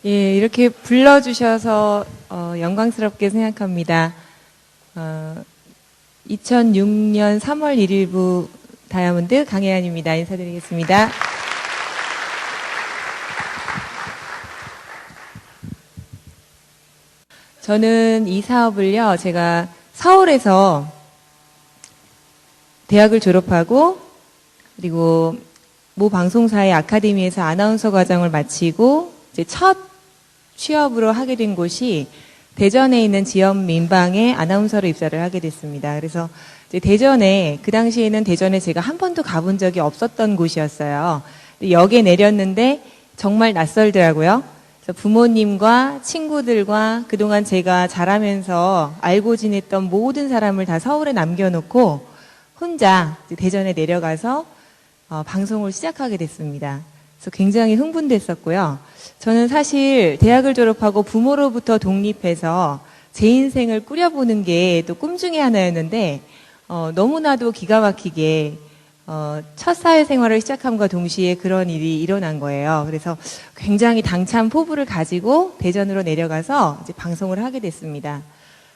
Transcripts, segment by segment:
예, 이렇게 불러주셔서 영광스럽게 생각합니다. 2006년 3월 1일부 다이아몬드 강혜안입니다. 인사드리겠습니다. 저는 이 사업을요, 제가 서울에서 대학을 졸업하고, 그리고 모 방송사의 아카데미에서 아나운서 과정을 마치고, 이제 첫 취업으로 하게 된 곳이 대전에 있는 지역 민방에 아나운서로 입사를 하게 됐습니다. 그래서 이제 대전에, 그 당시에는 대전에 제가 한 번도 가본 적이 없었던 곳이었어요. 역에 내렸는데 정말 낯설더라고요. 그래서 부모님과 친구들과 그동안 제가 자라면서 알고 지냈던 모든 사람을 다 서울에 남겨놓고 혼자 대전에 내려가서 방송을 시작하게 됐습니다. 그래서 굉장히 흥분됐었고요. 저는 사실 대학을 졸업하고 부모로부터 독립해서 제 인생을 꾸려보는 게 또 꿈 중에 하나였는데 너무나도 기가 막히게 첫 사회생활을 시작함과 동시에 그런 일이 일어난 거예요. 그래서 굉장히 당찬 포부를 가지고 대전으로 내려가서 이제 방송을 하게 됐습니다.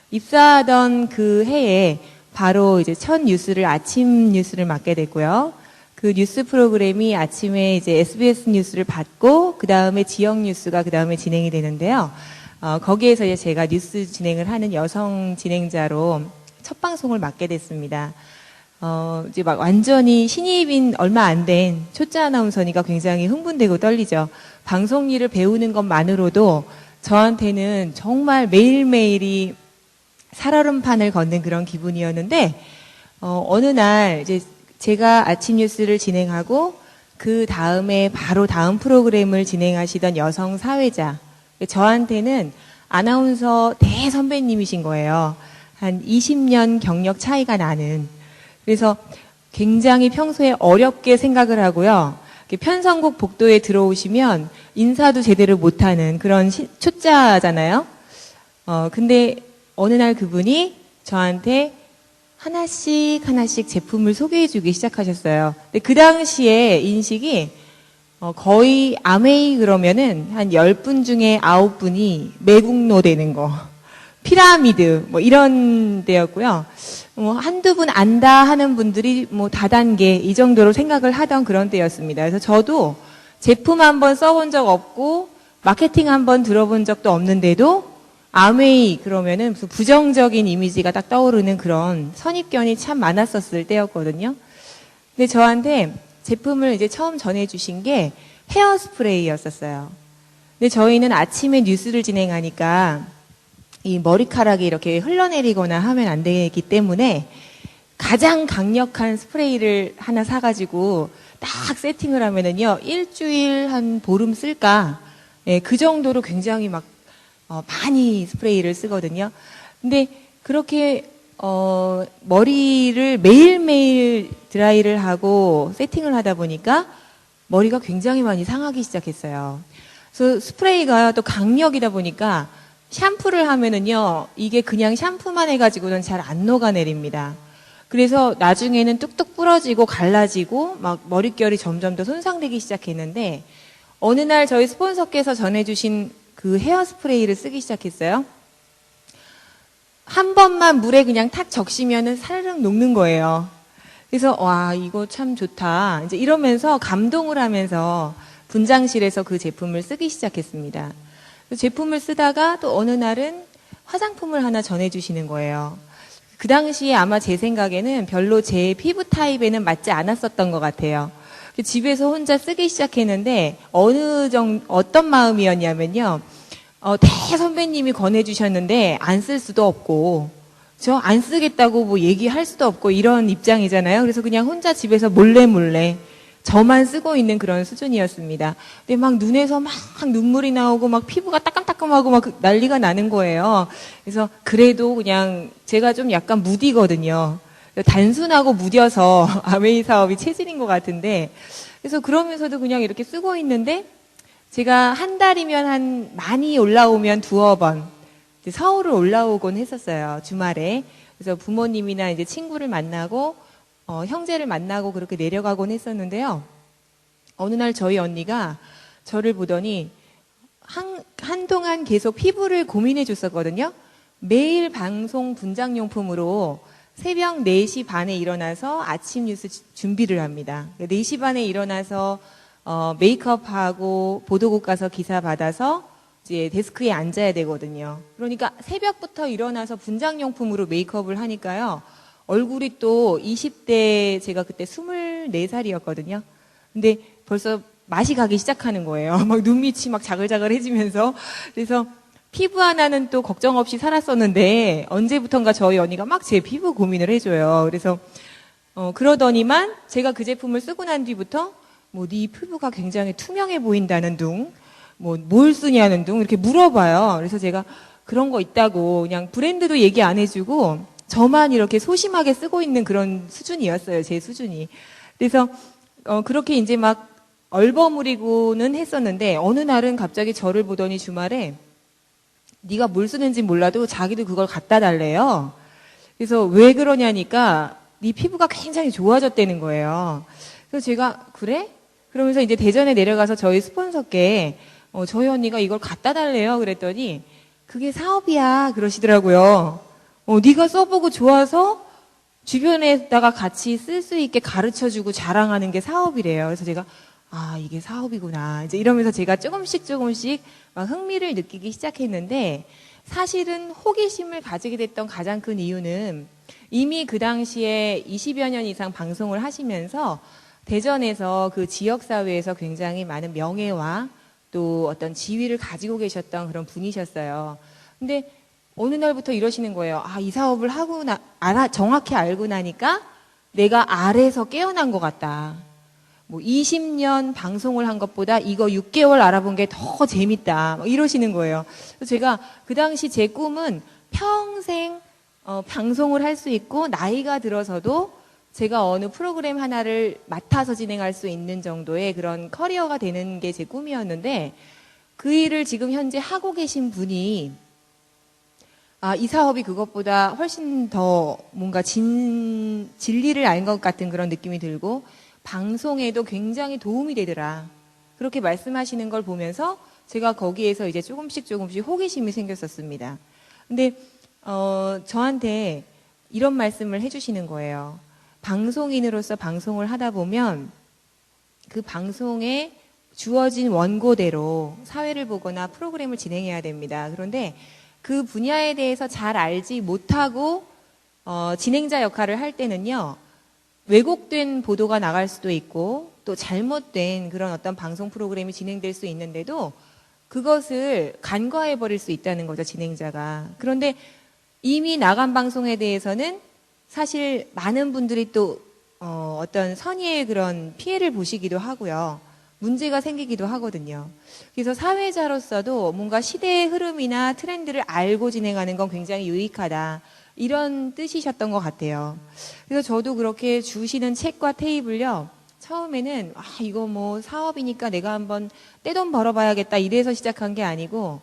입사하던 그 해에 바로 이제 첫 뉴스를, 아침 뉴스를 맡게 됐고요. 그 뉴스 프로그램이 아침에 이제 SBS 뉴스를 받고 그 다음에 지역 뉴스가 그 다음에 진행이 되는데요. 거기에서 이제 제가 뉴스 진행을 하는 여성 진행자로 첫 방송을 맡게 됐습니다. 이제 막 완전히 신입인 얼마 안 된 초짜 아나운서니까 굉장히 흥분되고 떨리죠. 방송 일을 배우는 것만으로도 저한테는 정말 매일매일이 살얼음판을 걷는 그런 기분이었는데, 어느 날 이제 제가 아침 뉴스를 진행하고 그 다음에 바로 다음 프로그램을 진행하시던 여성 사회자, 저한테는 아나운서 대선배님이신 거예요. 한 20년 경력 차이가 나는. 그래서 굉장히 평소에 어렵게 생각을 하고요. 편성국 복도에 들어오시면 인사도 제대로 못하는 그런 초짜잖아요. 근데 어느 날 그분이 저한테 하나씩 제품을 소개해주기 시작하셨어요. 근데 그 당시에 인식이 거의 아메이 그러면은 한 10분 중에 9분이 매국노 되는 거, 피라미드 뭐 이런 데였고요. 한두 분 안다 하는 분들이 뭐 다단계 이 정도로 생각을 하던 그런 때였습니다. 그래서 저도 제품 한번 써본 적 없고 마케팅 한번 들어본 적도 없는데도 아메이 그러면은 무슨 부정적인 이미지가 딱 떠오르는 그런 선입견이 참 많았었을 때였거든요. 근데 저한테 제품을 이제 처음 전해주신 게 헤어스프레이였었어요. 근데 저희는 아침에 뉴스를 진행하니까 이 머리카락이 이렇게 흘러내리거나 하면 안 되기 때문에 가장 강력한 스프레이를 하나 사가지고 딱 세팅을 하면은요, 일주일 한 보름 쓸까? 예, 그 정도로 굉장히 막 많이 스프레이를 쓰거든요. 근데 그렇게 머리를 매일매일 드라이를 하고 세팅을 하다 보니까 머리가 굉장히 많이 상하기 시작했어요. 그래서 스프레이가 또 강력이다 보니까 샴푸를 하면은요, 이게 그냥 샴푸만 해가지고는 잘 안 녹아내립니다. 그래서 나중에는 뚝뚝 부러지고 갈라지고 막 머릿결이 점점 더 손상되기 시작했는데, 어느 날 저희 스폰서께서 전해주신 그 헤어스프레이를 쓰기 시작했어요. 한 번만 물에 그냥 탁 적시면은 사르륵 녹는 거예요. 그래서 와, 이거 참 좋다. 이제 이러면서 감동을 하면서 분장실에서 그 제품을 쓰기 시작했습니다. 그 제품을 쓰다가 또 어느 날은 화장품을 하나 전해주시는 거예요. 그 당시에 아마 제 생각에는 별로 제 피부 타입에는 맞지 않았었던 것 같아요. 집에서 혼자 쓰기 시작했는데 어떤 마음이었냐면요. 대선배님이 권해주셨는데 안 쓸 수도 없고 저 안 쓰겠다고 뭐 얘기할 수도 없고 이런 입장이잖아요. 그래서 그냥 혼자 집에서 몰래 저만 쓰고 있는 그런 수준이었습니다. 근데 막 눈에서 막 눈물이 나오고 막 피부가 따끔따끔하고 막 난리가 나는 거예요. 그래서 그래도 그냥 제가 좀 약간 무디거든요. 단순하고 무뎌서 아메이 사업이 체질인 것 같은데, 그래서 그러면서도 그냥 이렇게 쓰고 있는데 제가 한 달이면 한 많이 올라오면 2번 서울을 올라오곤 했었어요, 주말에. 그래서 부모님이나 이제 친구를 만나고 형제를 만나고 그렇게 내려가곤 했었는데요. 어느 날 저희 언니가 저를 보더니 한동안 계속 피부를 고민해 줬었거든요. 매일 방송 분장용품으로 새벽 4시 반에 일어나서 아침 뉴스 준비를 합니다. 4시 반에 일어나서 메이크업하고 보도국 가서 기사 받아서 이제 데스크에 앉아야 되거든요. 그러니까 새벽부터 일어나서 분장용품으로 메이크업을 하니까요. 얼굴이 또 20대, 제가 그때 24살이었거든요. 근데 벌써 맛이 가기 시작하는 거예요. 막 눈밑이 막 자글자글해지면서. 그래서 피부 하나는 또 걱정 없이 살았었는데 언제부턴가 저희 언니가 막 제 피부 고민을 해줘요. 그래서 그러더니만 제가 그 제품을 쓰고 난 뒤부터 뭐 네 피부가 굉장히 투명해 보인다는 둥, 뭐 뭘 쓰냐는 둥 이렇게 물어봐요. 그래서 제가 그런 거 있다고 그냥 브랜드도 얘기 안 해주고 저만 이렇게 소심하게 쓰고 있는 그런 수준이었어요. 제 수준이. 그래서 그렇게 이제 막 얼버무리고는 했었는데 어느 날은 갑자기 저를 보더니 주말에 네가 뭘 쓰는지 몰라도 자기도 그걸 갖다 달래요. 그래서 왜 그러냐니까 네 피부가 굉장히 좋아졌다는 거예요. 그래서 제가 그래? 그러면서 이제 대전에 내려가서 저희 스폰서께 저희 언니가 이걸 갖다 달래요. 그랬더니 그게 사업이야 그러시더라고요. 네가 써보고 좋아서 주변에다가 같이 쓸 수 있게 가르쳐주고 자랑하는 게 사업이래요. 그래서 제가 이게 사업이구나. 이제 이러면서 제가 조금씩 막 흥미를 느끼기 시작했는데 사실은 호기심을 가지게 됐던 가장 큰 이유는 이미 그 당시에 20여 년 이상 방송을 하시면서 대전에서 그 지역사회에서 굉장히 많은 명예와 또 어떤 지위를 가지고 계셨던 그런 분이셨어요. 근데 어느 날부터 이러시는 거예요. 이 사업을 하고 정확히 알고 나니까 내가 아래에서 깨어난 것 같다. 뭐 20년 방송을 한 것보다 이거 6개월 알아본 게 더 재밌다. 막 이러시는 거예요. 그래서 제가 그 당시 제 꿈은 평생 방송을 할 수 있고 나이가 들어서도 제가 어느 프로그램 하나를 맡아서 진행할 수 있는 정도의 그런 커리어가 되는 게 제 꿈이었는데 그 일을 지금 현재 하고 계신 분이 이 사업이 그것보다 훨씬 더 뭔가 진리를 알 것 같은 그런 느낌이 들고 방송에도 굉장히 도움이 되더라. 그렇게 말씀하시는 걸 보면서 제가 거기에서 이제 조금씩 호기심이 생겼었습니다. 근데 저한테 이런 말씀을 해주시는 거예요. 방송인으로서 방송을 하다 보면 그 방송에 주어진 원고대로 사회를 보거나 프로그램을 진행해야 됩니다. 그런데 그 분야에 대해서 잘 알지 못하고 진행자 역할을 할 때는요. 왜곡된 보도가 나갈 수도 있고 또 잘못된 그런 어떤 방송 프로그램이 진행될 수 있는데도 그것을 간과해버릴 수 있다는 거죠, 진행자가. 그런데 이미 나간 방송에 대해서는 사실 많은 분들이 또 어떤 선의의 그런 피해를 보시기도 하고요. 문제가 생기기도 하거든요. 그래서 사회자로서도 뭔가 시대의 흐름이나 트렌드를 알고 진행하는 건 굉장히 유익하다. 이런 뜻이셨던 것 같아요. 그래서 저도 그렇게 주시는 책과 테이블요. 처음에는 이거 뭐 사업이니까 내가 한번 떼돈 벌어봐야겠다 이래서 시작한 게 아니고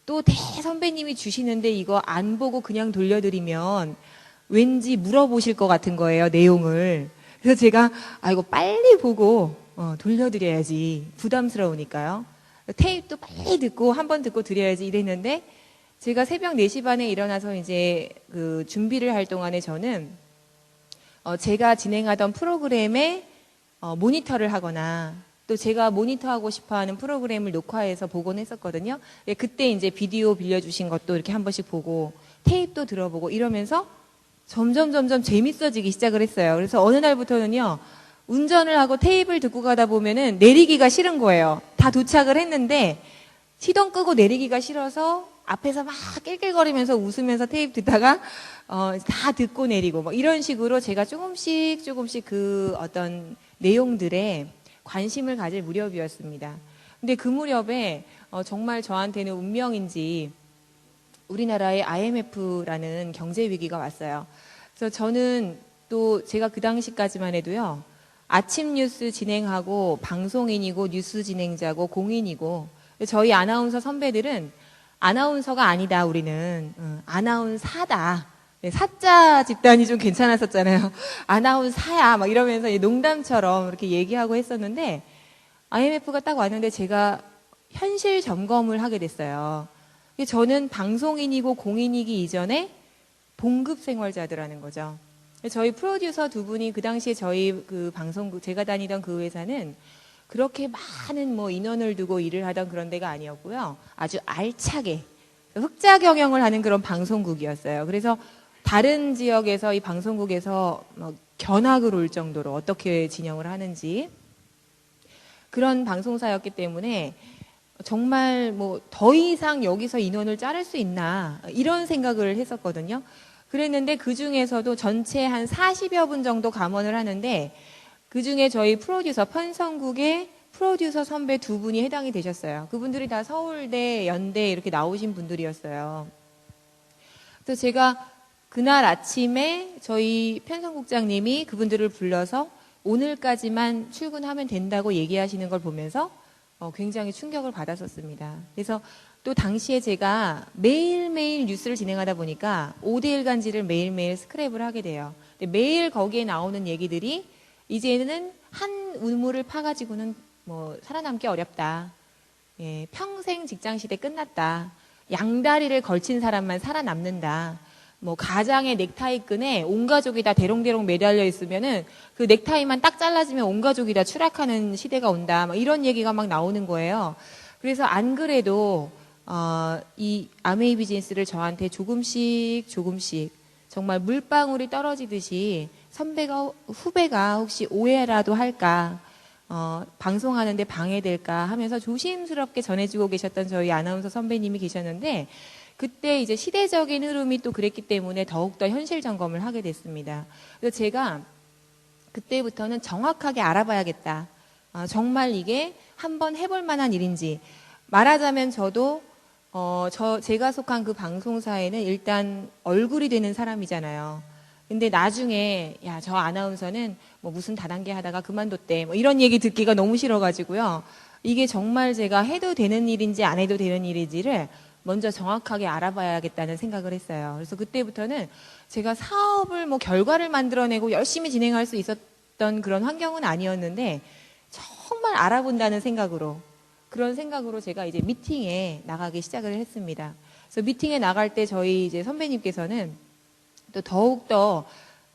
또 대선배님이 주시는데 이거 안 보고 그냥 돌려드리면 왠지 물어보실 것 같은 거예요. 내용을. 그래서 제가 이거 빨리 보고 돌려드려야지. 부담스러우니까요. 테이프도 빨리 듣고 한 번 듣고 드려야지 이랬는데 제가 새벽 4시 반에 일어나서 이제 그 준비를 할 동안에 저는 제가 진행하던 프로그램에 모니터를 하거나 또 제가 모니터하고 싶어하는 프로그램을 녹화해서 보곤 했었거든요. 그때 이제 비디오 빌려주신 것도 이렇게 한 번씩 보고 테이프도 들어보고 이러면서 점점 재밌어지기 시작을 했어요. 그래서 어느 날부터는요. 운전을 하고 테이프를 듣고 가다 보면은 내리기가 싫은 거예요. 다 도착을 했는데 시동 끄고 내리기가 싫어서 앞에서 막 낄낄거리면서 웃으면서 테이프 듣다가 다 듣고 내리고 뭐 이런 식으로 제가 조금씩 그 어떤 내용들에 관심을 가질 무렵이었습니다. 근데 그 무렵에 정말 저한테는 운명인지 우리나라에 IMF라는 경제 위기가 왔어요. 그래서 저는 또 제가 그 당시까지만 해도요. 아침 뉴스 진행하고 방송인이고 뉴스 진행자고 공인이고 저희 아나운서 선배들은 아나운서가 아니다 우리는 아나운사다. 네, 사자 집단이 좀 괜찮았었잖아요. 아나운사야 막 이러면서 농담처럼 이렇게 얘기하고 했었는데 IMF가 딱 왔는데 제가 현실 점검을 하게 됐어요. 저는 방송인이고 공인이기 이전에 봉급 생활자들하는 거죠. 저희 프로듀서 두 분이 그 당시에 저희 그 방송국, 제가 다니던 그 회사는 그렇게 많은 뭐 인원을 두고 일을 하던 그런 데가 아니었고요. 아주 알차게 흑자 경영을 하는 그런 방송국이었어요. 그래서 다른 지역에서 이 방송국에서 견학을 올 정도로 어떻게 진행을 하는지 그런 방송사였기 때문에 정말 뭐 더 이상 여기서 인원을 자를 수 있나 이런 생각을 했었거든요. 그랬는데 그 중에서도 전체 한 40여 분 정도 감원을 하는데 그 중에 저희 프로듀서 편성국의 프로듀서 선배 두 분이 해당이 되셨어요. 그분들이 다 서울대, 연대 이렇게 나오신 분들이었어요. 그래서 제가 그날 아침에 저희 편성국장님이 그분들을 불러서 오늘까지만 출근하면 된다고 얘기하시는 걸 보면서 굉장히 충격을 받았었습니다. 그래서 또 당시에 제가 매일매일 뉴스를 진행하다 보니까 5대1 간지를 매일매일 스크랩을 하게 돼요. 근데 매일 거기에 나오는 얘기들이 이제는 한 우물을 파가지고는 뭐 살아남기 어렵다. 예, 평생 직장시대 끝났다. 양다리를 걸친 사람만 살아남는다. 뭐 가장의 넥타이 끈에 온 가족이 다 대롱대롱 매달려 있으면은 그 넥타이만 딱 잘라지면 온 가족이 다 추락하는 시대가 온다. 막 이런 얘기가 막 나오는 거예요. 그래서 안 그래도 이 아메이 비즈니스를 저한테 조금씩 정말 물방울이 떨어지듯이 선배가 후배가 혹시 오해라도 할까 방송하는데 방해될까 하면서 조심스럽게 전해주고 계셨던 저희 아나운서 선배님이 계셨는데 그때 이제 시대적인 흐름이 또 그랬기 때문에 더욱더 현실 점검을 하게 됐습니다. 그래서 제가 그때부터는 정확하게 알아봐야겠다. 정말 이게 한번 해볼 만한 일인지. 말하자면 저도 제가 속한 그 방송사에는 일단 얼굴이 되는 사람이잖아요. 근데 나중에 야, 저 아나운서는 뭐 무슨 다단계 하다가 그만뒀대. 뭐 이런 얘기 듣기가 너무 싫어가지고요. 이게 정말 제가 해도 되는 일인지 안 해도 되는 일인지를 먼저 정확하게 알아봐야겠다는 생각을 했어요. 그래서 그때부터는 제가 사업을 뭐 결과를 만들어내고 열심히 진행할 수 있었던 그런 환경은 아니었는데 정말 알아본다는 생각으로 그런 생각으로 제가 이제 미팅에 나가기 시작을 했습니다. 그래서 미팅에 나갈 때 저희 이제 선배님께서는 또 더욱더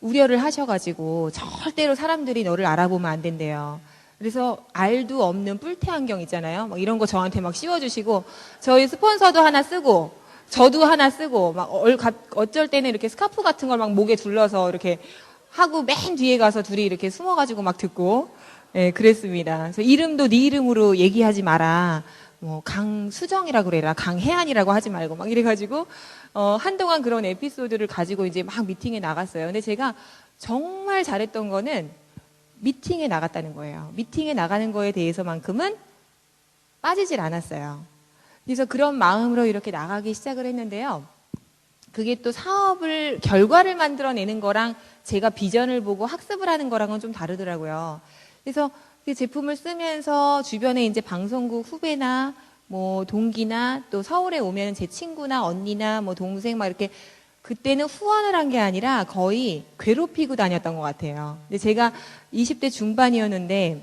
우려를 하셔가지고 절대로 사람들이 너를 알아보면 안 된대요. 그래서 알도 없는 뿔테 안경 있잖아요. 막 이런 거 저한테 막 씌워주시고 저희 스폰서도 하나 쓰고 저도 하나 쓰고 막 어쩔 때는 이렇게 스카프 같은 걸 막 목에 둘러서 이렇게 하고 맨 뒤에 가서 둘이 이렇게 숨어가지고 막 듣고 예, 그랬습니다. 그래서 이름도 네 이름으로 얘기하지 마라. 뭐 강수정이라고 그래라. 강혜안이라고 하지 말고 막 이래가지고 한동안 그런 에피소드를 가지고 이제 막 미팅에 나갔어요. 근데 제가 정말 잘했던 거는 미팅에 나갔다는 거예요. 미팅에 나가는 거에 대해서만큼은 빠지질 않았어요. 그래서 그런 마음으로 이렇게 나가기 시작을 했는데요. 그게 또 사업을, 결과를 만들어내는 거랑 제가 비전을 보고 학습을 하는 거랑은 좀 다르더라고요. 그래서 그 제품을 쓰면서 주변에 이제 방송국 후배나 뭐 동기나 또 서울에 오면 제 친구나 언니나 뭐 동생 막 이렇게 그때는 후원을 한 게 아니라 거의 괴롭히고 다녔던 것 같아요. 근데 제가 20대 중반이었는데,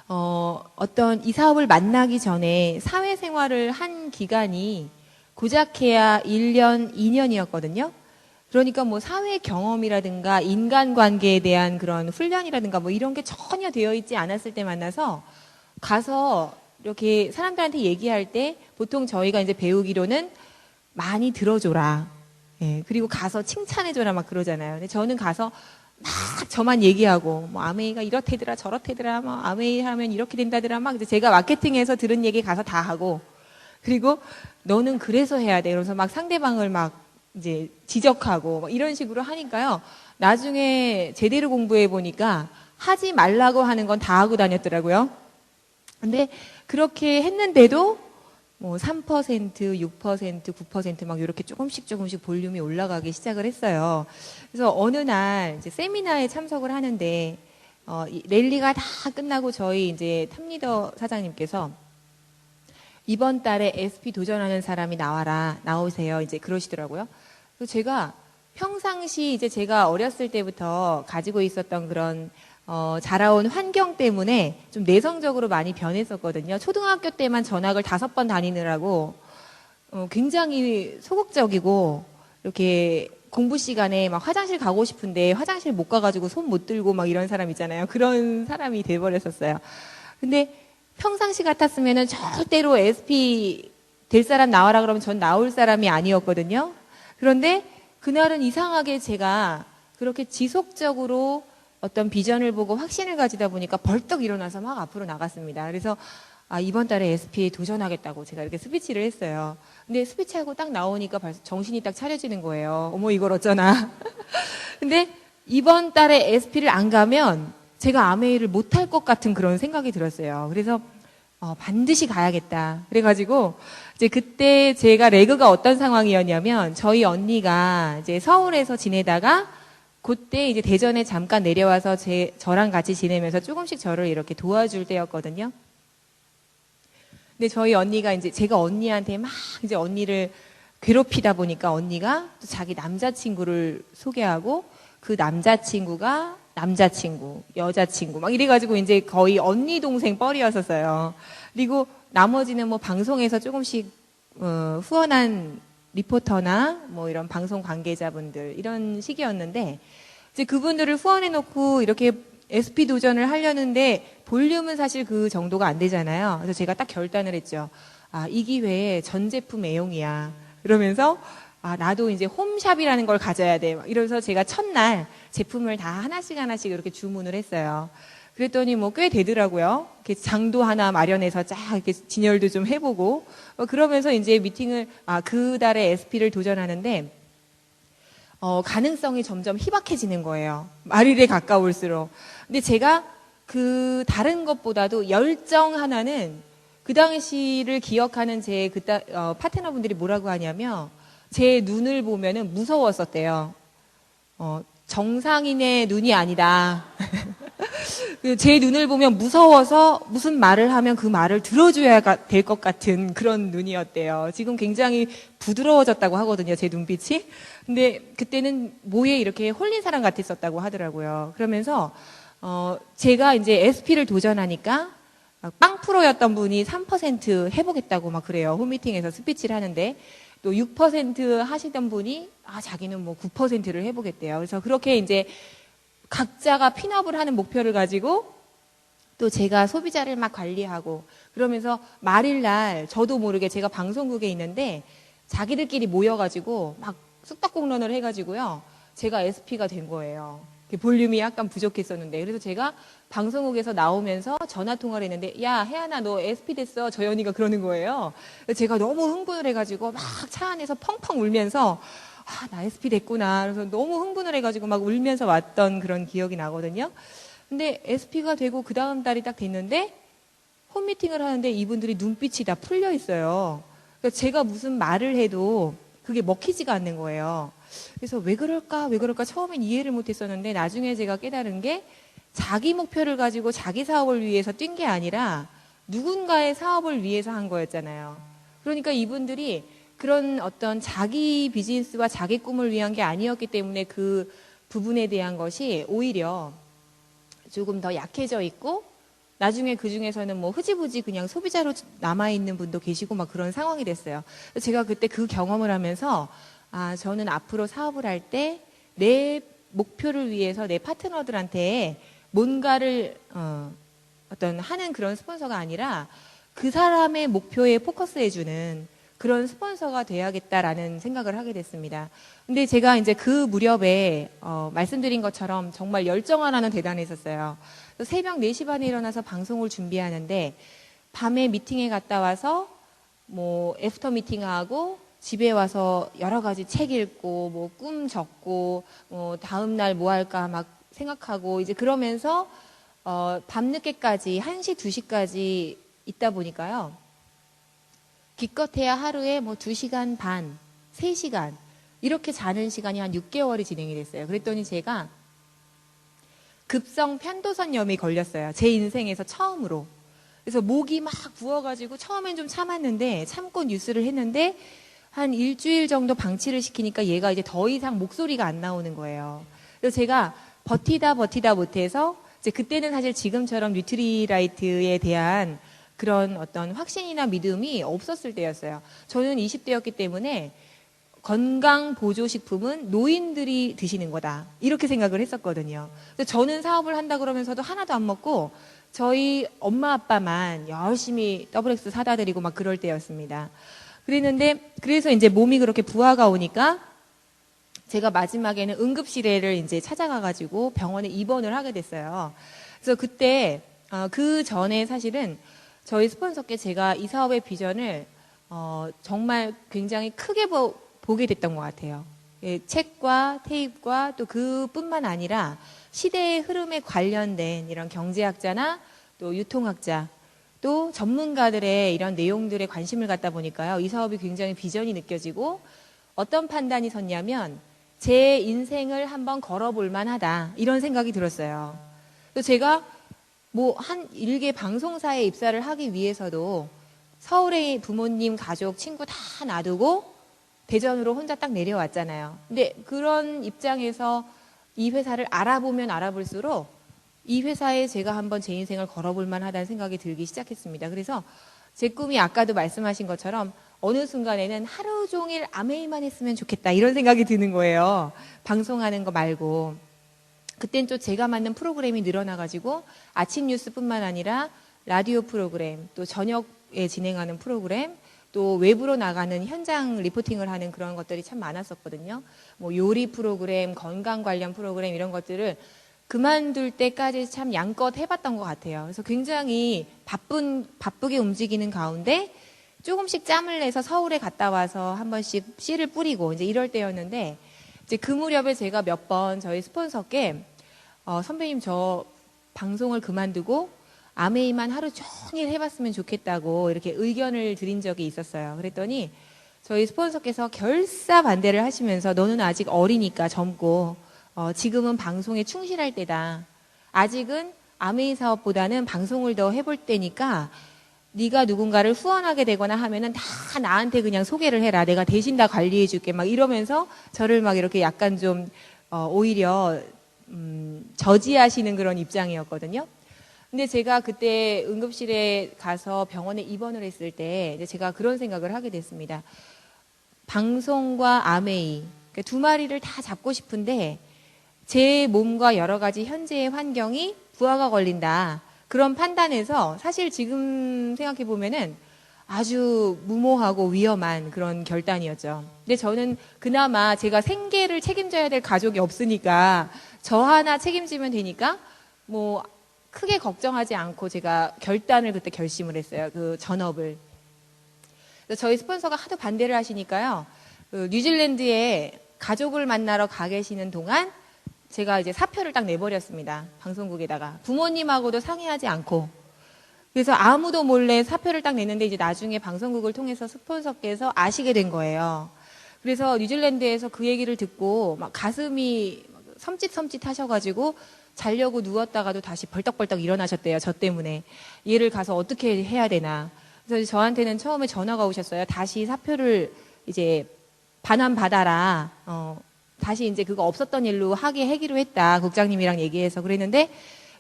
어떤 이 사업을 만나기 전에 사회생활을 한 기간이 고작해야 1년, 2년이었거든요. 그러니까 뭐 사회 경험이라든가 인간관계에 대한 그런 훈련이라든가 뭐 이런 게 전혀 되어 있지 않았을 때 만나서 가서 이렇게 사람들한테 얘기할 때 보통 저희가 이제 배우기로는 많이 들어줘라. 예, 그리고 가서 칭찬해줘라 막 그러잖아요. 근데 저는 가서 막 저만 얘기하고 뭐 아메이가 이렇대더라 저렇대더라 뭐 아메이 하면 이렇게 된다더라 막 이제 제가 마케팅에서 들은 얘기 가서 다 하고 그리고 너는 그래서 해야 돼. 그러면서 막 상대방을 막 이제 지적하고 막 이런 식으로 하니까요. 나중에 제대로 공부해 보니까 하지 말라고 하는 건 다 하고 다녔더라고요. 근데 그렇게 했는데도 뭐 3%, 6%, 9% 막 이렇게 조금씩 볼륨이 올라가기 시작을 했어요. 그래서 어느 날 이제 세미나에 참석을 하는데 이 랠리가 다 끝나고 저희 이제 탑리더 사장님께서 이번 달에 SP 도전하는 사람이 나오세요. 이제 그러시더라고요. 그래서 제가 평상시 이제 제가 어렸을 때부터 가지고 있었던 그런 자라온 환경 때문에 좀 내성적으로 많이 변했었거든요. 초등학교 때만 전학을 5번 다니느라고 굉장히 소극적이고 이렇게 공부 시간에 막 화장실 가고 싶은데 화장실 못 가가지고 손 못 들고 막 이런 사람 있잖아요. 그런 사람이 돼버렸었어요. 근데 평상시 같았으면은 절대로 SP 될 사람 나와라 그러면 전 나올 사람이 아니었거든요. 그런데 그날은 이상하게 제가 그렇게 지속적으로 어떤 비전을 보고 확신을 가지다 보니까 벌떡 일어나서 막 앞으로 나갔습니다. 그래서 이번 달에 SP에 도전하겠다고 제가 이렇게 스피치를 했어요. 근데 스피치하고 딱 나오니까 정신이 딱 차려지는 거예요. 어머, 이걸 어쩌나. 근데 이번 달에 SP를 안 가면 제가 아메이를 못할 것 같은 그런 생각이 들었어요. 그래서 반드시 가야겠다. 그래가지고 이제 그때 제가 레그가 어떤 상황이었냐면 저희 언니가 이제 서울에서 지내다가 그때 이제 대전에 잠깐 내려와서 저랑 같이 지내면서 조금씩 저를 이렇게 도와줄 때였거든요. 근데 저희 언니가 이제 제가 언니한테 막 이제 언니를 괴롭히다 보니까 언니가 또 자기 남자친구를 소개하고 그 남자친구가 남자친구, 여자친구 막 이래가지고 이제 거의 언니 동생 뻘이었었어요. 그리고 나머지는 뭐 방송에서 조금씩 후원한 리포터나 뭐 이런 방송 관계자분들 이런 식이었는데 이제 그분들을 후원해놓고 이렇게 SP 도전을 하려는데 볼륨은 사실 그 정도가 안 되잖아요. 그래서 제가 딱 결단을 했죠. 이 기회에 전 제품 애용이야. 그러면서 나도 이제 홈샵이라는 걸 가져야 돼. 이러면서 제가 첫날 제품을 다 하나씩 이렇게 주문을 했어요. 그랬더니 뭐 꽤 되더라고요. 이렇게 장도 하나 마련해서 쫙 이렇게 진열도 좀 해보고 그러면서 이제 미팅을 그 달에 SP를 도전하는데 가능성이 점점 희박해지는 거예요. 말일에 가까울수록. 근데 제가 그 다른 것보다도 열정 하나는 그 당시를 기억하는 제 파트너분들이 뭐라고 하냐면 제 눈을 보면은 무서웠었대요. 정상인의 눈이 아니다. 제 눈을 보면 무서워서 무슨 말을 하면 그 말을 들어줘야 될 것 같은 그런 눈이었대요. 지금 굉장히 부드러워졌다고 하거든요, 제 눈빛이. 근데 그때는 뭐에 이렇게 홀린 사람 같았었다고 하더라고요. 그러면서 제가 이제 SP를 도전하니까 빵 프로였던 분이 3% 해보겠다고 막 그래요. 홈미팅에서 스피치를 하는데 또 6% 하시던 분이 자기는 뭐 9%를 해보겠대요. 그래서 그렇게 이제 각자가 핀업을 하는 목표를 가지고 또 제가 소비자를 막 관리하고 그러면서 말일날 저도 모르게 제가 방송국에 있는데 자기들끼리 모여가지고 막 쑥떡공론을 해가지고요. 제가 SP가 된 거예요. 볼륨이 약간 부족했었는데 그래서 제가 방송국에서 나오면서 전화통화를 했는데 야 혜안아 너 SP 됐어 저희 언니가 그러는 거예요. 제가 너무 흥분을 해가지고 막 차 안에서 펑펑 울면서 나 SP 됐구나. 그래서 너무 흥분을 해가지고 막 울면서 왔던 그런 기억이 나거든요. 근데 SP가 되고 그 다음 달이 딱 됐는데 홈미팅을 하는데 이분들이 눈빛이 다 풀려 있어요. 그러니까 제가 무슨 말을 해도 그게 먹히지가 않는 거예요. 그래서 왜 그럴까 처음엔 이해를 못했었는데 나중에 제가 깨달은 게 자기 목표를 가지고 자기 사업을 위해서 뛴 게 아니라 누군가의 사업을 위해서 한 거였잖아요. 그러니까 이분들이 그런 어떤 자기 비즈니스와 자기 꿈을 위한 게 아니었기 때문에 그 부분에 대한 것이 오히려 조금 더 약해져 있고 나중에 그 중에서는 뭐 흐지부지 그냥 소비자로 남아있는 분도 계시고 막 그런 상황이 됐어요. 제가 그때 그 경험을 하면서 저는 앞으로 사업을 할 때 내 목표를 위해서 내 파트너들한테 뭔가를 어떤 하는 그런 스폰서가 아니라 그 사람의 목표에 포커스해주는 그런 스폰서가 돼야겠다라는 생각을 하게 됐습니다. 근데 제가 이제 그 무렵에 말씀드린 것처럼 정말 열정 하나는 대단했었어요. 새벽 4시 반에 일어나서 방송을 준비하는데 밤에 미팅에 갔다 와서 뭐 애프터 미팅하고 집에 와서 여러 가지 책 읽고 뭐 꿈 적고 뭐 다음 날 뭐 할까 막 생각하고 이제 그러면서 밤늦게까지 1시, 2시까지 있다 보니까요. 기껏해야 하루에 뭐 2시간 반, 3시간 이렇게 자는 시간이 한 6개월이 진행이 됐어요. 그랬더니 제가 급성 편도선염이 걸렸어요. 제 인생에서 처음으로. 그래서 목이 막 부어가지고 처음엔 좀 참았는데 참고 뉴스를 했는데 한 일주일 정도 방치를 시키니까 얘가 이제 더 이상 목소리가 안 나오는 거예요. 그래서 제가 버티다 못해서 이제 그때는 사실 지금처럼 뉴트리라이트에 대한 그런 어떤 확신이나 믿음이 없었을 때였어요. 저는 20대였기 때문에 건강보조식품은 노인들이 드시는 거다, 이렇게 생각을 했었거든요. 그래서 저는 사업을 한다 그러면서도 하나도 안 먹고 저희 엄마 아빠만 열심히 더블엑스 사다 드리고 막 그럴 때였습니다. 그랬는데, 그래서 이제 몸이 그렇게 부하가 오니까 제가 마지막에는 응급실에를 이제 찾아가가지고 병원에 입원을 하게 됐어요. 그래서 그때, 그 전에 사실은 저희 스폰서께 제가 이 사업의 비전을 정말 굉장히 크게 보게 됐던 것 같아요. 예, 책과 테이프과 또 그뿐만 아니라 시대의 흐름에 관련된 이런 경제학자나 또 유통학자 또 전문가들의 이런 내용들에 관심을 갖다 보니까요, 이 사업이 굉장히 비전이 느껴지고 어떤 판단이 섰냐면 제 인생을 한번 걸어볼 만하다, 이런 생각이 들었어요. 그래서 제가 뭐 한 일개 방송사에 입사를 하기 위해서도 서울에 부모님, 가족, 친구 다 놔두고 대전으로 혼자 딱 내려왔잖아요. 근데 그런 입장에서 이 회사를 알아보면 알아볼수록 이 회사에 제가 한번 제 인생을 걸어볼 만하다는 생각이 들기 시작했습니다. 그래서 제 꿈이 아까도 말씀하신 것처럼 어느 순간에는 하루 종일 아메이만 했으면 좋겠다, 이런 생각이 드는 거예요. 방송하는 거 말고. 그땐 또 제가 만든 프로그램이 늘어나가지고 아침 뉴스뿐만 아니라 라디오 프로그램, 또 저녁에 진행하는 프로그램, 또 외부로 나가는 현장 리포팅을 하는 그런 것들이 참 많았었거든요. 뭐 요리 프로그램, 건강 관련 프로그램, 이런 것들을 그만둘 때까지 참 양껏 해봤던 것 같아요. 그래서 굉장히 바쁘게 움직이는 가운데 조금씩 짬을 내서 서울에 갔다 와서 한 번씩 씨를 뿌리고 이제 이럴 때였는데, 이제 그 무렵에 제가 몇 번 저희 스폰서께 선배님, 저 방송을 그만두고 아메이만 하루 종일 해봤으면 좋겠다고 이렇게 의견을 드린 적이 있었어요. 그랬더니 저희 스폰서께서 결사 반대를 하시면서 너는 아직 어리니까, 젊고 지금은 방송에 충실할 때다. 아직은 아메이 사업보다는 방송을 더 해볼 때니까 네가 누군가를 후원하게 되거나 하면은 다 나한테 그냥 소개를 해라. 내가 대신 다 관리해 줄게. 막 이러면서 저를 막 이렇게 약간 좀 오히려 저지하시는 그런 입장이었거든요. 근데 제가 그때 응급실에 가서 병원에 입원을 했을 때 이제 제가 그런 생각을 하게 됐습니다. 방송과 아메이, 그러니까 두 마리를 다 잡고 싶은데 제 몸과 여러 가지 현재의 환경이 부하가 걸린다, 그런 판단에서 사실 지금 생각해 보면은 아주 무모하고 위험한 그런 결단이었죠. 근데 저는 그나마 제가 생계를 책임져야 될 가족이 없으니까 저 하나 책임지면 되니까 뭐 크게 걱정하지 않고 제가 결단을 그때 결심을 했어요. 그 전업을. 그래서 저희 스폰서가 하도 반대를 하시니까요, 그 뉴질랜드에 가족을 만나러 가 계시는 동안 제가 이제 사표를 딱 내버렸습니다. 방송국에다가. 부모님하고도 상의하지 않고. 그래서 아무도 몰래 사표를 딱 냈는데 이제 나중에 방송국을 통해서 스폰서께서 아시게 된 거예요. 그래서 뉴질랜드에서 그 얘기를 듣고 막 가슴이 섬찟섬찟 하셔가지고 자려고 누웠다가도 다시 벌떡벌떡 일어나셨대요. 저 때문에. 얘를 가서 어떻게 해야 되나. 그래서 저한테는 처음에 전화가 오셨어요. 다시 사표를 이제 반환받아라. 다시 이제 그거 없었던 일로 하게 하기로 했다. 국장님이랑 얘기해서. 그랬는데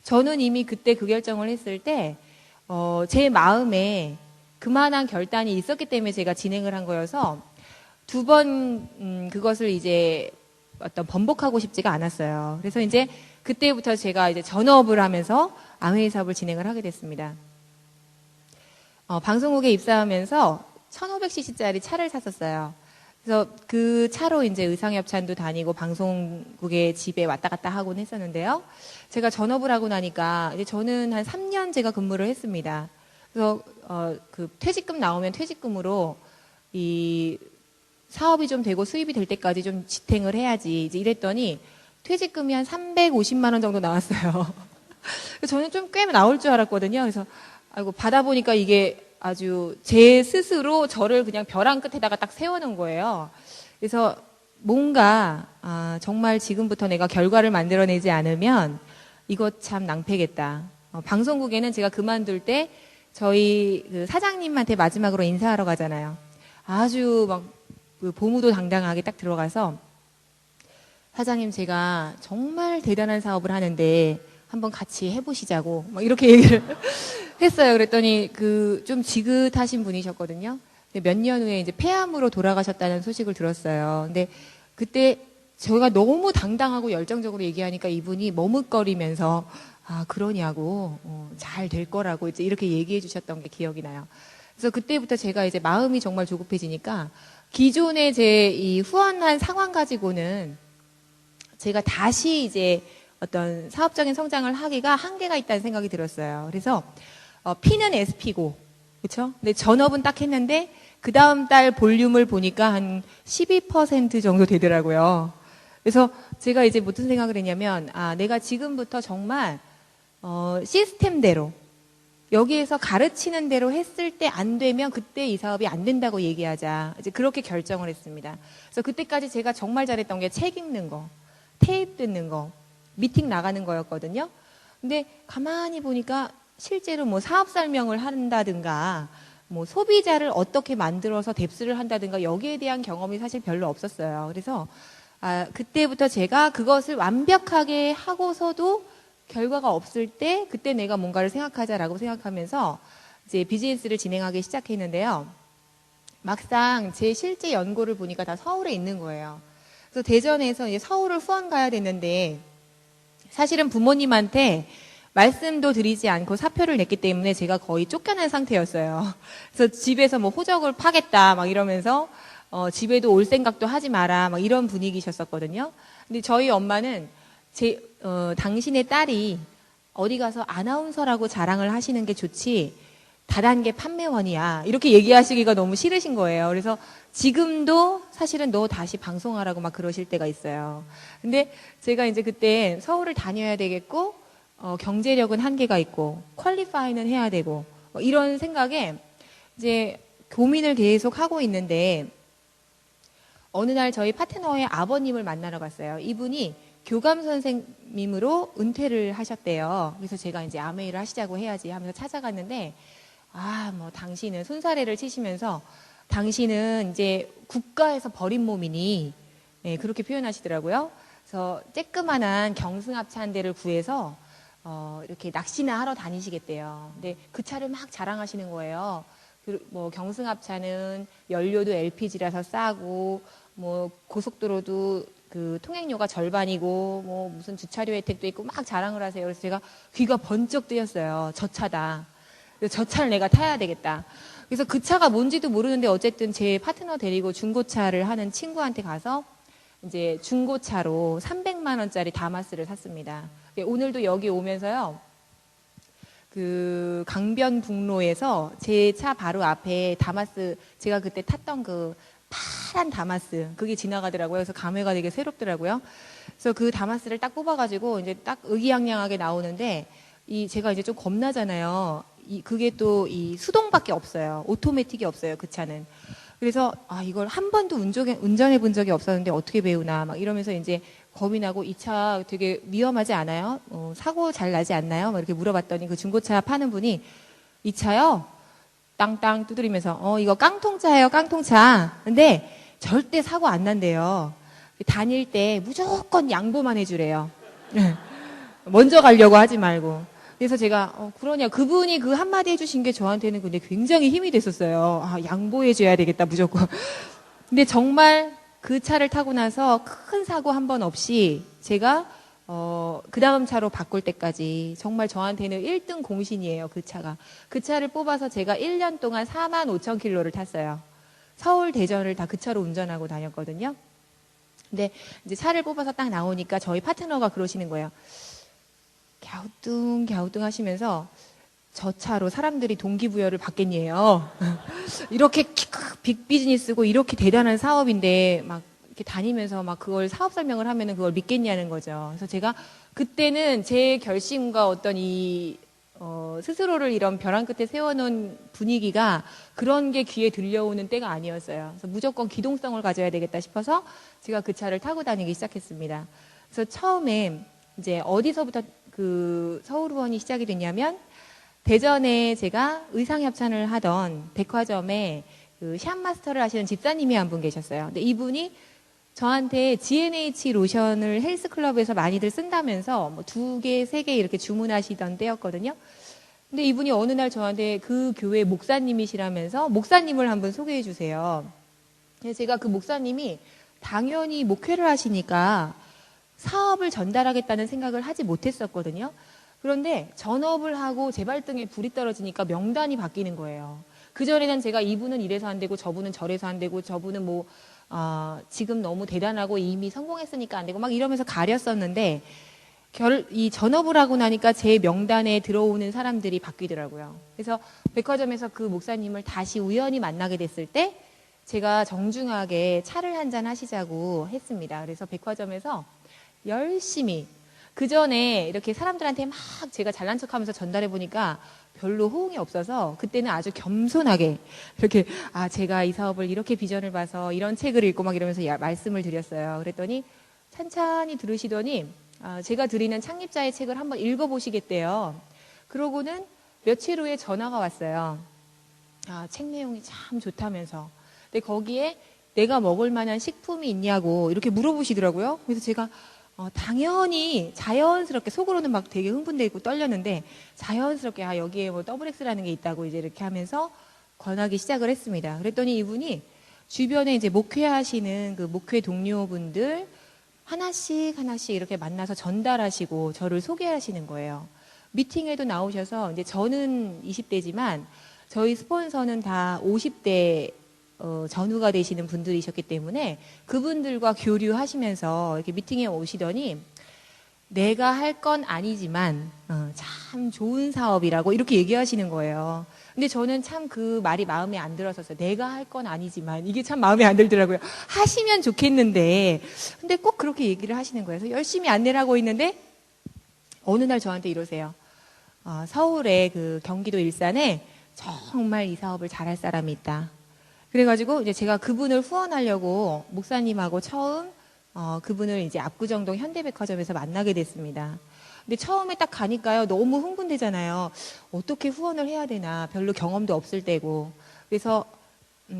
저는 이미 그때 그 결정을 했을 때 제 마음에 그만한 결단이 있었기 때문에 제가 진행을 한 거여서 두 번 그것을 이제 어떤 번복하고 싶지가 않았어요. 그래서 이제 그때부터 제가 이제 전업을 하면서 아메이 사업을 진행을 하게 됐습니다. 방송국에 입사하면서 1500cc짜리 차를 샀었어요. 그래서 그 차로 이제 의상협찬도 다니고 방송국에 집에 왔다 갔다 하곤 했었는데요. 제가 전업을 하고 나니까 이제 저는 한 3년 제가 근무를 했습니다. 그래서 그 퇴직금 나오면 퇴직금으로 이 사업이 좀 되고 수입이 될 때까지 좀 지탱을 해야지 이제 이랬더니 퇴직금이 한 350만 원 정도 나왔어요. 저는 좀 꽤 나올 줄 알았거든요. 그래서 아이고 받아보니까 이게 아주 제 스스로 저를 그냥 벼랑 끝에다가 딱 세워놓은 거예요. 그래서 뭔가 정말 지금부터 내가 결과를 만들어내지 않으면 이거 참 낭패겠다. 방송국에는 제가 그만둘 때 저희 그 사장님한테 마지막으로 인사하러 가잖아요. 아주 막 그 보무도 당당하게 딱 들어가서 사장님, 제가 정말 대단한 사업을 하는데 한번 같이 해보시자고 막 이렇게 얘기를 했어요. 그랬더니 그 좀 지긋하신 분이셨거든요. 몇 년 후에 이제 폐암으로 돌아가셨다는 소식을 들었어요. 근데 그때 제가 너무 당당하고 열정적으로 얘기하니까 이분이 머뭇거리면서 아 그러냐고 잘 될 거라고 이제 이렇게 얘기해 주셨던 게 기억이 나요. 그래서 그때부터 제가 이제 마음이 정말 조급해지니까 기존의 제 이 후원한 상황 가지고는 제가 다시 이제 어떤 사업적인 성장을 하기가 한계가 있다는 생각이 들었어요. 그래서 P는 SP고 그렇죠? 근데 전업은 딱 했는데 그 다음 달 볼륨을 보니까 한 12% 정도 되더라고요. 그래서 제가 이제 무슨 생각을 했냐면 아 내가 지금부터 정말 시스템대로 여기에서 가르치는 대로 했을 때 안 되면 그때 이 사업이 안 된다고 얘기하자. 이제 그렇게 결정을 했습니다. 그래서 그때까지 제가 정말 잘했던 게 책 읽는 거, 테이프 듣는 거, 미팅 나가는 거였거든요. 근데 가만히 보니까 실제로 뭐 사업 설명을 한다든가 뭐 소비자를 어떻게 만들어서 뎁스를 한다든가 여기에 대한 경험이 사실 별로 없었어요. 그래서 그때부터 제가 그것을 완벽하게 하고서도 결과가 없을 때 그때 내가 뭔가를 생각하자라고 생각하면서 이제 비즈니스를 진행하기 시작했는데요. 막상 제 실제 연고를 보니까 다 서울에 있는 거예요. 그래서 대전에서 이제 서울을 후원 가야 되는데 사실은 부모님한테 말씀도 드리지 않고 사표를 냈기 때문에 제가 거의 쫓겨난 상태였어요. 그래서 집에서 뭐 호적을 파겠다 막 이러면서 집에도 올 생각도 하지 마라 막 이런 분위기셨었거든요. 근데 저희 엄마는 당신의 딸이 어디 가서 아나운서라고 자랑을 하시는 게 좋지 다단계 판매원이야 이렇게 얘기하시기가 너무 싫으신 거예요. 그래서 지금도 사실은 너 다시 방송하라고 막 그러실 때가 있어요. 근데 제가 이제 그때 서울을 다녀야 되겠고 경제력은 한계가 있고 퀄리파이는 해야 되고 이런 생각에 이제 고민을 계속 하고 있는데 어느 날 저희 파트너의 아버님을 만나러 갔어요. 이분이 교감 선생님으로 은퇴를 하셨대요. 그래서 제가 이제 아메이를 하시자고 해야지 하면서 찾아갔는데 뭐 당신은 손사래를 치시면서 당신은 이제 국가에서 버린 몸이니 네, 그렇게 표현하시더라고요. 그래서 쬐끄만한 경승합차 데를 구해서 이렇게 낚시나 하러 다니시겠대요. 근데 그 차를 막 자랑하시는 거예요. 뭐 경승합차는 연료도 LPG라서 싸고 뭐 고속도로도 그 통행료가 절반이고 뭐 무슨 주차료 혜택도 있고 막 자랑을 하세요. 그래서 제가 귀가 번쩍 뜨였어요. 저 차다. 그래서 저 차를 내가 타야 되겠다. 그래서 그 차가 뭔지도 모르는데 어쨌든 제 파트너 데리고 중고차를 하는 친구한테 가서 이제 중고차로 300만 원짜리 다마스를 샀습니다. 오늘도 여기 오면서요. 그 강변북로에서 제 차 바로 앞에 다마스 제가 그때 탔던 그 파란 다마스 그게 지나가더라고요. 그래서 감회가 되게 새롭더라고요. 그래서 그 다마스를 딱 뽑아가지고 이제 딱 의기양양하게 나오는데 제가 이제 좀 겁나잖아요. 그게 또 이 수동밖에 없어요. 오토매틱이 없어요. 그 차는. 그래서 이걸 한 번도 운전해 본 적이 없었는데 어떻게 배우나 막 이러면서 이제 겁이 나고 이 차 되게 위험하지 않아요? 사고 잘 나지 않나요? 막 이렇게 물어봤더니 그 중고차 파는 분이 이 차요? 땅땅 두드리면서 이거 깡통차예요, 깡통차. 근데 절대 사고 안 난대요. 다닐 때 무조건 양보만 해주래요. 먼저 가려고 하지 말고. 그래서 제가 그러냐 그분이 그 한마디 해주신 게 저한테는 근데 굉장히 힘이 됐었어요. 양보해줘야 되겠다 무조건. 근데 정말 그 차를 타고 나서 큰 사고 한 번 없이 제가 그 다음 차로 바꿀 때까지 정말 저한테는 1등 공신이에요. 그 차가. 그 차를 뽑아서 제가 1년 동안 45,000km를 tas어요. 서울, 대전을 다 그 차로 운전하고 다녔거든요. 근데 이제 차를 뽑아서 딱 나오니까 저희 파트너가 그러시는 거예요. 갸우뚱 하시면서 저 차로 사람들이 동기부여를 받겠니에요. 이렇게 빅비즈니스고 이렇게 대단한 사업인데 막 이렇게 다니면서 막 그걸 사업 설명을 하면은 그걸 믿겠냐는 거죠. 그래서 제가 그때는 제 결심과 어떤 스스로를 이런 벼랑 끝에 세워놓은 분위기가 그런 게 귀에 들려오는 때가 아니었어요. 그래서 무조건 기동성을 가져야 되겠다 싶어서 제가 그 차를 타고 다니기 시작했습니다. 그래서 처음에 이제 어디서부터 그 서울 후원이 시작이 됐냐면 대전에 제가 의상협찬을 하던 백화점에 그 샵마스터를 하시는 집사님이 한 분 계셨어요. 근데 이분이 저한테 GNH 로션을 헬스클럽에서 많이들 쓴다면서 뭐 2개, 3개 이렇게 주문하시던 때였거든요. 근데 이분이 어느 날 저한테 그 교회 목사님이시라면서 목사님을 한번 소개해 주세요. 그래서 제가 그 목사님이 당연히 목회를 하시니까 사업을 전달하겠다는 생각을 하지 못했었거든요. 그런데 전업을 하고 제 발등에 불이 떨어지니까 명단이 바뀌는 거예요. 그전에는 제가 이분은 이래서 안 되고 저분은 저래서 안 되고 저분은 뭐 지금 너무 대단하고 이미 성공했으니까 안 되고 막 이러면서 가렸었는데 이 전업을 하고 나니까 제 명단에 들어오는 사람들이 바뀌더라고요. 그래서 백화점에서 그 목사님을 다시 우연히 만나게 됐을 때 제가 정중하게 차를 한잔 하시자고 했습니다. 그래서 백화점에서 열심히 그 전에 이렇게 사람들한테 막 제가 잘난 척하면서 전달해 보니까 별로 호응이 없어서 그때는 아주 겸손하게 이렇게 제가 이 사업을 이렇게 비전을 봐서 이런 책을 읽고 막 이러면서 말씀을 드렸어요. 그랬더니 찬찬히 들으시더니 제가 드리는 창립자의 책을 한번 읽어보시겠대요. 그러고는 며칠 후에 전화가 왔어요. 책 내용이 참 좋다면서. 근데 거기에 내가 먹을 만한 식품이 있냐고 이렇게 물어보시더라고요. 그래서 제가 당연히 자연스럽게 속으로는 막 되게 흥분되고 떨렸는데 자연스럽게 여기에 뭐 더블X라는 게 있다고 이제 이렇게 하면서 권하기 시작을 했습니다. 그랬더니 이분이 주변에 이제 목회하시는 그 목회 동료분들 하나씩 이렇게 만나서 전달하시고 저를 소개하시는 거예요. 미팅에도 나오셔서 이제 저는 20대지만 저희 스폰서는 다 50대 전후가 되시는 분들이셨기 때문에 그분들과 교류하시면서 이렇게 미팅에 오시더니 내가 할 건 아니지만 참 좋은 사업이라고 이렇게 얘기하시는 거예요. 근데 저는 참 그 말이 마음에 안 들었었어요. 내가 할 건 아니지만 이게 참 마음에 안 들더라고요. 하시면 좋겠는데 근데 꼭 그렇게 얘기를 하시는 거예요. 그래서 열심히 안내를 하고 있는데 어느 날 저한테 이러세요. 서울에 그 경기도 일산에 정말 이 사업을 잘할 사람이 있다. 그래가지고 이제 제가 그분을 후원하려고 목사님하고 처음 그분을 이제 압구정동 현대백화점에서 만나게 됐습니다. 근데 처음에 딱 가니까요 너무 흥분되잖아요. 어떻게 후원을 해야 되나 별로 경험도 없을 때고 그래서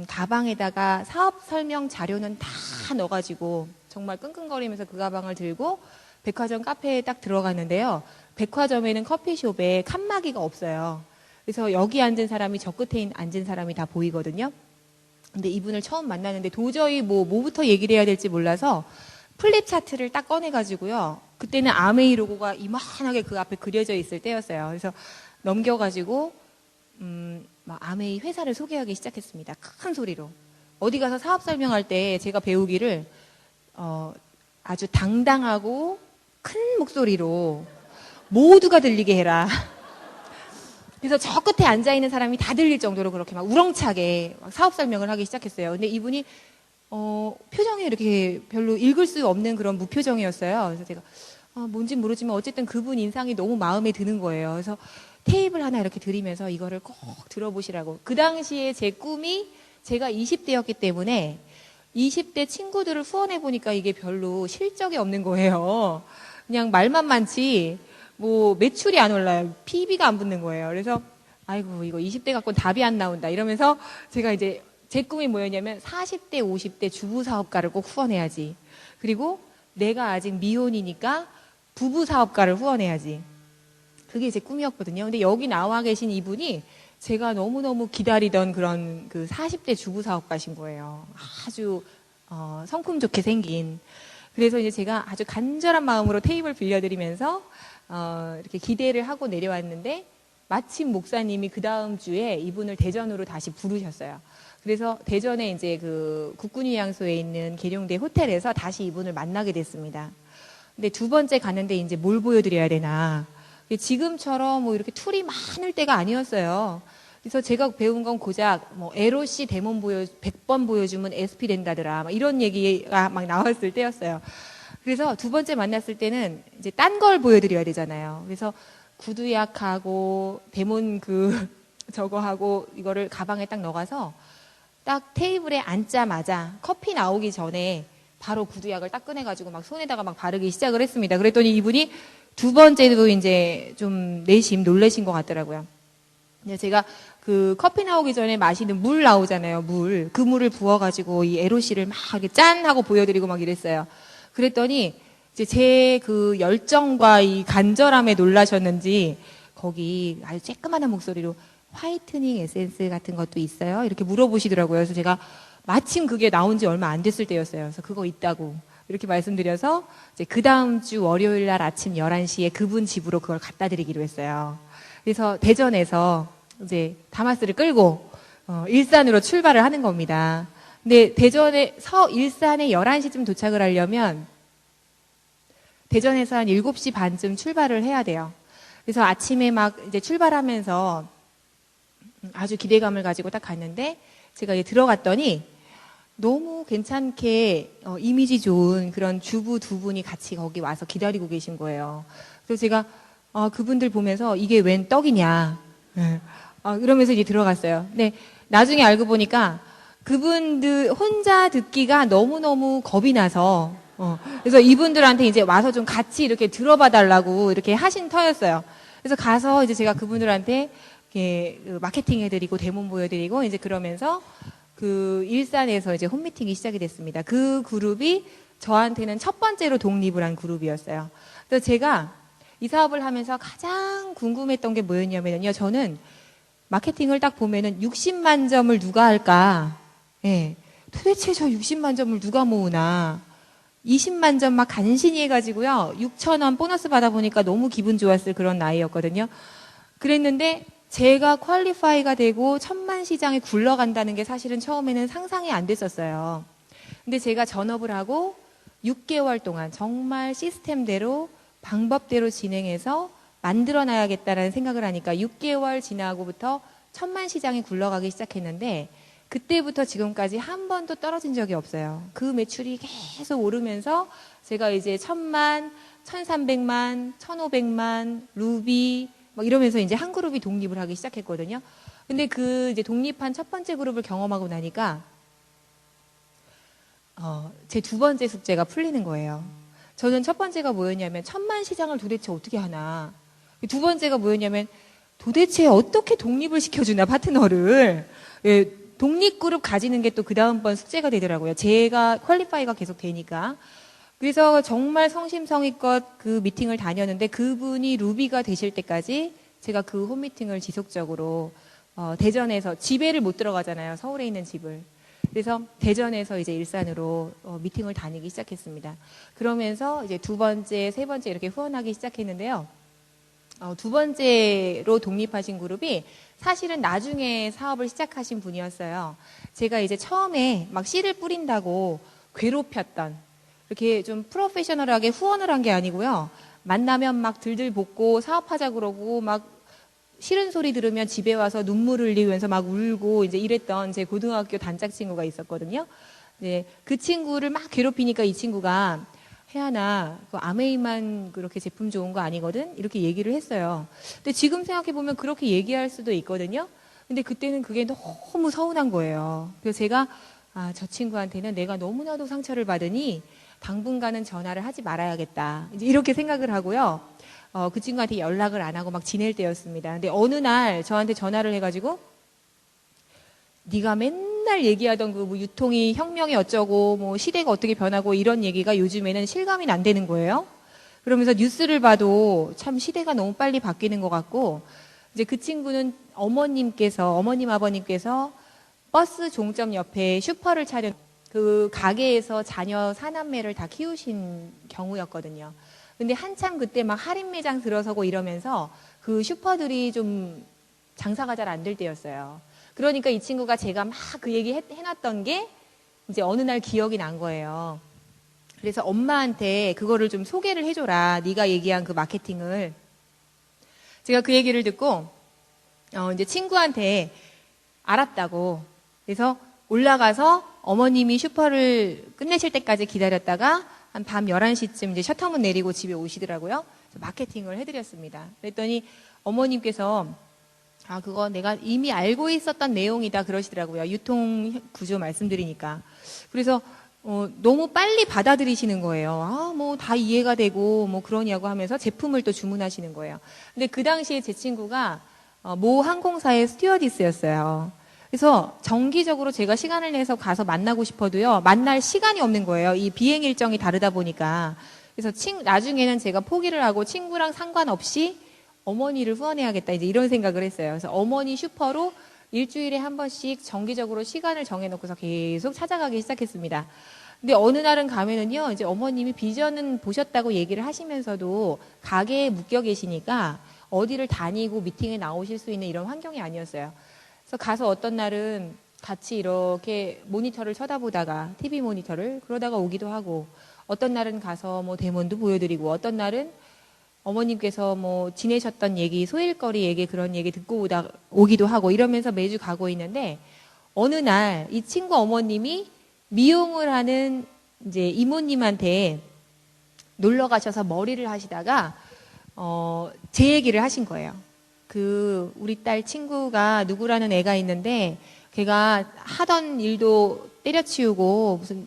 가방에다가 사업 설명 자료는 다 넣어가지고 정말 끙끙거리면서 그 가방을 들고 백화점 카페에 딱 들어갔는데요. 백화점에는 커피숍에 칸막이가 없어요. 그래서 여기 앉은 사람이 저 끝에 앉은 사람이 다 보이거든요. 근데 이분을 처음 만났는데 도저히 뭐부터 얘기를 해야 될지 몰라서 플립 차트를 딱 꺼내가지고요. 그때는 아메이 로고가 이만하게 그 앞에 그려져 있을 때였어요. 그래서 넘겨가지고 막 아메이 회사를 소개하기 시작했습니다. 큰 소리로. 어디 가서 사업 설명할 때 제가 배우기를 아주 당당하고 큰 목소리로 모두가 들리게 해라. 그래서 저 끝에 앉아있는 사람이 다 들릴 정도로 그렇게 막 우렁차게 막 사업 설명을 하기 시작했어요. 근데 이분이 표정이 이렇게 별로 읽을 수 없는 그런 무표정이었어요. 그래서 제가 뭔진 모르지만 어쨌든 그분 인상이 너무 마음에 드는 거예요. 그래서 테이블 하나 이렇게 드리면서 이거를 꼭 들어보시라고. 그 당시에 제 꿈이 제가 20대였기 때문에 20대 친구들을 후원해 보니까 이게 별로 실적이 없는 거예요. 그냥 말만 많지 뭐 매출이 안 올라요. PB가 안 붙는 거예요. 그래서 아이고 이거 20대 갖고는 답이 안 나온다 이러면서 제가 이제 제 꿈이 뭐였냐면 40대 50대 주부 사업가를 꼭 후원해야지. 그리고 내가 아직 미혼이니까 부부 사업가를 후원해야지. 그게 제 꿈이었거든요. 근데 여기 나와 계신 이분이 제가 너무너무 기다리던 그런 그 40대 주부 사업가신 거예요. 아주 성품 좋게 생긴. 그래서 이제 제가 아주 간절한 마음으로 테이블 빌려드리면서 이렇게 기대를 하고 내려왔는데 마침 목사님이 그 다음 주에 이분을 대전으로 다시 부르셨어요. 그래서 대전에 이제 그 국군위양소에 있는 계룡대 호텔에서 다시 이분을 만나게 됐습니다. 근데 두 번째 갔는데 이제 뭘 보여드려야 되나. 지금처럼 뭐 이렇게 툴이 많을 때가 아니었어요. 그래서 제가 배운 건 고작 뭐 LOC 데몬 100번 보여주면 SP 된다더라. 막 이런 얘기가 막 나왔을 때였어요. 그래서 두 번째 만났을 때는 이제 딴 걸 보여드려야 되잖아요. 그래서 구두약하고 데몬 저거 하고 이거를 가방에 딱 넣어가서 딱 테이블에 앉자마자 커피 나오기 전에 바로 구두약을 딱 꺼내가지고 막 손에다가 막 바르기 시작을 했습니다. 그랬더니 이분이 두 번째도 이제 좀 내심 놀라신 것 같더라고요. 제가 그 커피 나오기 전에 마시는 물 나오잖아요. 물. 그 물을 부어가지고 이 에로시를 막 이렇게 짠 하고 보여드리고 막 이랬어요. 그랬더니 이제 제 그 열정과 이 간절함에 놀라셨는지 거기 아주 쬐끄만한 목소리로 화이트닝 에센스 같은 것도 있어요? 이렇게 물어보시더라고요. 그래서 제가 마침 그게 나온 지 얼마 안 됐을 때였어요. 그래서 그거 있다고 이렇게 말씀드려서 이제 그 다음 주 월요일 날 아침 11시에 그분 집으로 그걸 갖다 드리기로 했어요. 그래서 대전에서 이제 다마스를 끌고 일산으로 출발을 하는 겁니다. 근데 대전에서 일산에 11시쯤 도착을 하려면 대전에서 한 7시 반쯤 출발을 해야 돼요. 그래서 아침에 막 이제 출발하면서 아주 기대감을 가지고 딱 갔는데 제가 이제 들어갔더니 너무 괜찮게 이미지 좋은 그런 주부 두 분이 같이 거기 와서 기다리고 계신 거예요. 그래서 제가 그분들 보면서 이게 웬 떡이냐. 그러면서 이제 들어갔어요. 근데 나중에 알고 보니까 그분들 혼자 듣기가 너무너무 겁이 나서 그래서 이분들한테 이제 와서 좀 같이 이렇게 들어봐 달라고 이렇게 하신 터였어요. 그래서 가서 이제 제가 그분들한테 이렇게 마케팅 해드리고 데몬 보여드리고 이제 그러면서 그 일산에서 이제 홈미팅이 시작이 됐습니다. 그 그룹이 저한테는 첫 번째로 독립을 한 그룹이었어요. 그래서 제가 이 사업을 하면서 가장 궁금했던 게 뭐였냐면요. 저는 마케팅을 딱 보면은 60만 점을 누가 할까? 예. 도대체 저 60만 점을 누가 모으나? 20만 점 막 간신히 해가지고요. 6,000원 보너스 받아보니까 너무 기분 좋았을 그런 나이였거든요. 그랬는데 제가 퀄리파이가 되고 1,000만 시장에 굴러간다는 게 사실은 처음에는 상상이 안 됐었어요. 근데 제가 전업을 하고 6개월 동안 정말 시스템대로 방법대로 진행해서 만들어놔야겠다라는 생각을 하니까 6개월 지나고부터 1,000만 시장에 굴러가기 시작했는데 그때부터 지금까지 한 번도 떨어진 적이 없어요. 그 매출이 계속 오르면서 제가 이제 1,000만, 1,300만, 1,500만, 루비 막 이러면서 이제 한 그룹이 독립을 하기 시작했거든요. 근데 그 이제 독립한 첫 번째 그룹을 경험하고 나니까 제 두 번째 숙제가 풀리는 거예요. 저는 첫 번째가 뭐였냐면 1,000만 시장을 도대체 어떻게 하나. 두 번째가 뭐였냐면 도대체 어떻게 독립을 시켜주나 파트너를. 예, 독립그룹 가지는 게 또 그 다음번 숙제가 되더라고요. 제가 퀄리파이가 계속 되니까. 그래서 정말 성심성의껏 그 미팅을 다녔는데 그분이 루비가 되실 때까지 제가 그 홈미팅을 지속적으로 대전에서 집에를 못 들어가잖아요. 서울에 있는 집을. 그래서 대전에서 이제 일산으로 미팅을 다니기 시작했습니다. 그러면서 이제 두 번째, 세 번째 이렇게 후원하기 시작했는데요. 두 번째로 독립하신 그룹이 사실은 나중에 사업을 시작하신 분이었어요. 제가 이제 처음에 막 씨를 뿌린다고 괴롭혔던 이렇게 좀 프로페셔널하게 후원을 한 게 아니고요. 만나면 막 들들 볶고 사업하자 그러고 막 싫은 소리 들으면 집에 와서 눈물 흘리면서 막 울고 이제 이랬던 제 고등학교 단짝 친구가 있었거든요. 네, 그 친구를 막 괴롭히니까 이 친구가 혜연아, 그 아메이만 그렇게 제품 좋은 거 아니거든? 이렇게 얘기를 했어요. 근데 지금 생각해보면 그렇게 얘기할 수도 있거든요. 근데 그때는 그게 너무 서운한 거예요. 그래서 제가 저 친구한테는 내가 너무나도 상처를 받으니 당분간은 전화를 하지 말아야겠다. 이제 이렇게 생각을 하고요. 그 친구한테 연락을 안 하고 막 지낼 때였습니다. 근데 어느 날 저한테 전화를 해가지고 네가 맨날 얘기하던 그 뭐 유통이 혁명이 어쩌고 뭐 시대가 어떻게 변하고 이런 얘기가 요즘에는 실감이 안 되는 거예요. 그러면서 뉴스를 봐도 참 시대가 너무 빨리 바뀌는 것 같고 이제 그 친구는 어머님 아버님께서 버스 종점 옆에 슈퍼를 차려 그 가게에서 자녀 사남매를 다 키우신 경우였거든요. 근데 한참 그때 막 할인 매장 들어서고 이러면서 그 슈퍼들이 좀 장사가 잘 안 될 때였어요. 그러니까 이 친구가 제가 막 그 얘기 해놨던 게 이제 어느 날 기억이 난 거예요. 그래서 엄마한테 그거를 좀 소개를 해줘라. 네가 얘기한 그 마케팅을. 제가 그 얘기를 듣고 이제 친구한테 알았다고. 그래서 올라가서 어머님이 슈퍼를 끝내실 때까지 기다렸다가 한 밤 11시쯤 이제 셔터문 내리고 집에 오시더라고요. 마케팅을 해드렸습니다. 그랬더니 어머님께서 그거 내가 이미 알고 있었던 내용이다 그러시더라고요. 유통 구조 말씀드리니까. 그래서 너무 빨리 받아들이시는 거예요. 뭐 다 이해가 되고 뭐 그러냐고 하면서 제품을 또 주문하시는 거예요. 근데 그 당시에 제 친구가 모 항공사의 스튜어디스였어요. 그래서 정기적으로 제가 시간을 내서 가서 만나고 싶어도요, 만날 시간이 없는 거예요. 이 비행 일정이 다르다 보니까. 그래서 나중에는 제가 포기를 하고 친구랑 상관없이 어머니를 후원해야겠다, 이제 이런 생각을 했어요. 그래서 어머니 슈퍼로 일주일에 한 번씩 정기적으로 시간을 정해놓고서 계속 찾아가기 시작했습니다. 근데 어느 날은 가면은요, 이제 어머님이 비전은 보셨다고 얘기를 하시면서도 가게에 묶여 계시니까 어디를 다니고 미팅에 나오실 수 있는 이런 환경이 아니었어요. 그래서 가서 어떤 날은 같이 이렇게 모니터를 쳐다보다가, TV 모니터를, 그러다가 오기도 하고, 어떤 날은 가서 뭐 대본도 보여드리고, 어떤 날은 어머님께서 뭐 지내셨던 얘기, 소일거리 얘기, 그런 얘기 듣고 오기도 하고, 이러면서 매주 가고 있는데, 어느 날 이 친구 어머님이 미용을 하는 이제 이모님한테 놀러 가셔서 머리를 하시다가, 제 얘기를 하신 거예요. 우리 딸 친구가 누구라는 애가 있는데, 걔가 하던 일도 때려치우고 무슨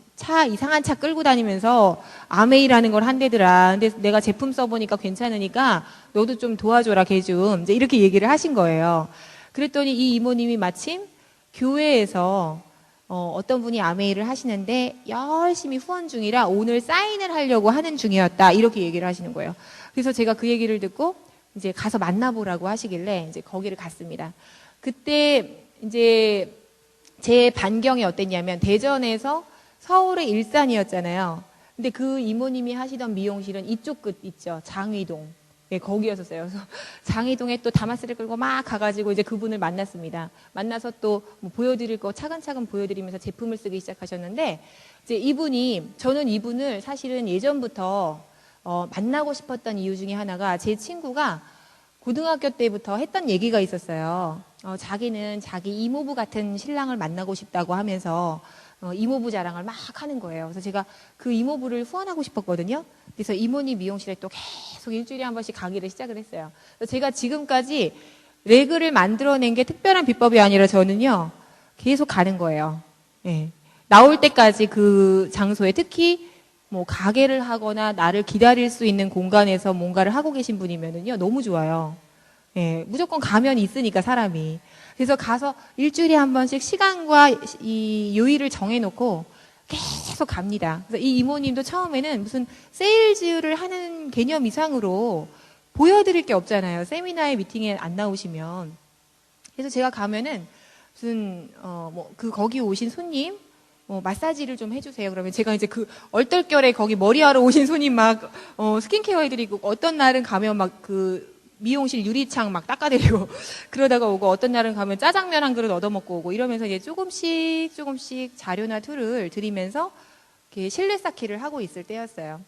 이상한 차 끌고 다니면서 아메이라는 걸 한대더라. 근데 내가 제품 써보니까 괜찮으니까 너도 좀 도와줘라, 걔 좀. 이제 이렇게 얘기를 하신 거예요. 그랬더니 이 이모님이 마침 교회에서 어떤 분이 아메이를 하시는데 열심히 후원 중이라 오늘 사인을 하려고 하는 중이었다, 이렇게 얘기를 하시는 거예요. 그래서 제가 그 얘기를 듣고 이제 가서 만나보라고 하시길래 이제 거기를 갔습니다. 그때 이제 제 반경이 어땠냐면, 대전에서 서울의 일산이었잖아요. 근데 그 이모님이 하시던 미용실은 이쪽 끝 있죠, 장위동. 예, 거기였었어요. 그래서 장위동에 또 다마스를 끌고 막 가가지고 이제 그분을 만났습니다. 만나서 또 뭐 보여드릴 거 차근차근 보여드리면서 제품을 쓰기 시작하셨는데, 이제 저는 이분을 사실은 예전부터 만나고 싶었던 이유 중에 하나가, 제 친구가 고등학교 때부터 했던 얘기가 있었어요. 자기는 자기 이모부 같은 신랑을 만나고 싶다고 하면서 이모부 자랑을 막 하는 거예요. 그래서 제가 그 이모부를 후원하고 싶었거든요. 그래서 이모님 미용실에 또 계속 일주일에 한 번씩 가기를 시작을 했어요. 그래서 제가 지금까지 레그를 만들어낸 게 특별한 비법이 아니라 저는요, 계속 가는 거예요. 예. 나올 때까지 그 장소에, 특히 뭐 가게를 하거나 나를 기다릴 수 있는 공간에서 뭔가를 하고 계신 분이면은요, 너무 좋아요. 예, 무조건 가면 있으니까, 사람이. 그래서 가서 일주일에 한 번씩 시간과 이 요일을 정해놓고 계속 갑니다. 그래서 이 이모님도 처음에는 무슨 세일즈를 하는 개념 이상으로 보여드릴 게 없잖아요. 세미나에 미팅에 안 나오시면. 그래서 제가 가면은 무슨 거기 오신 손님 마사지를 좀 해주세요. 그러면 제가 이제 그 얼떨결에 거기 머리하러 오신 손님 막 스킨케어 해드리고, 어떤 날은 가면 막 미용실 유리창 막 닦아드리고 그러다가 오고, 어떤 날은 가면 짜장면 한 그릇 얻어먹고 오고, 이러면서 이제 조금씩 자료나 툴을 드리면서 이렇게 실내 쌓기를 하고 있을 때였어요.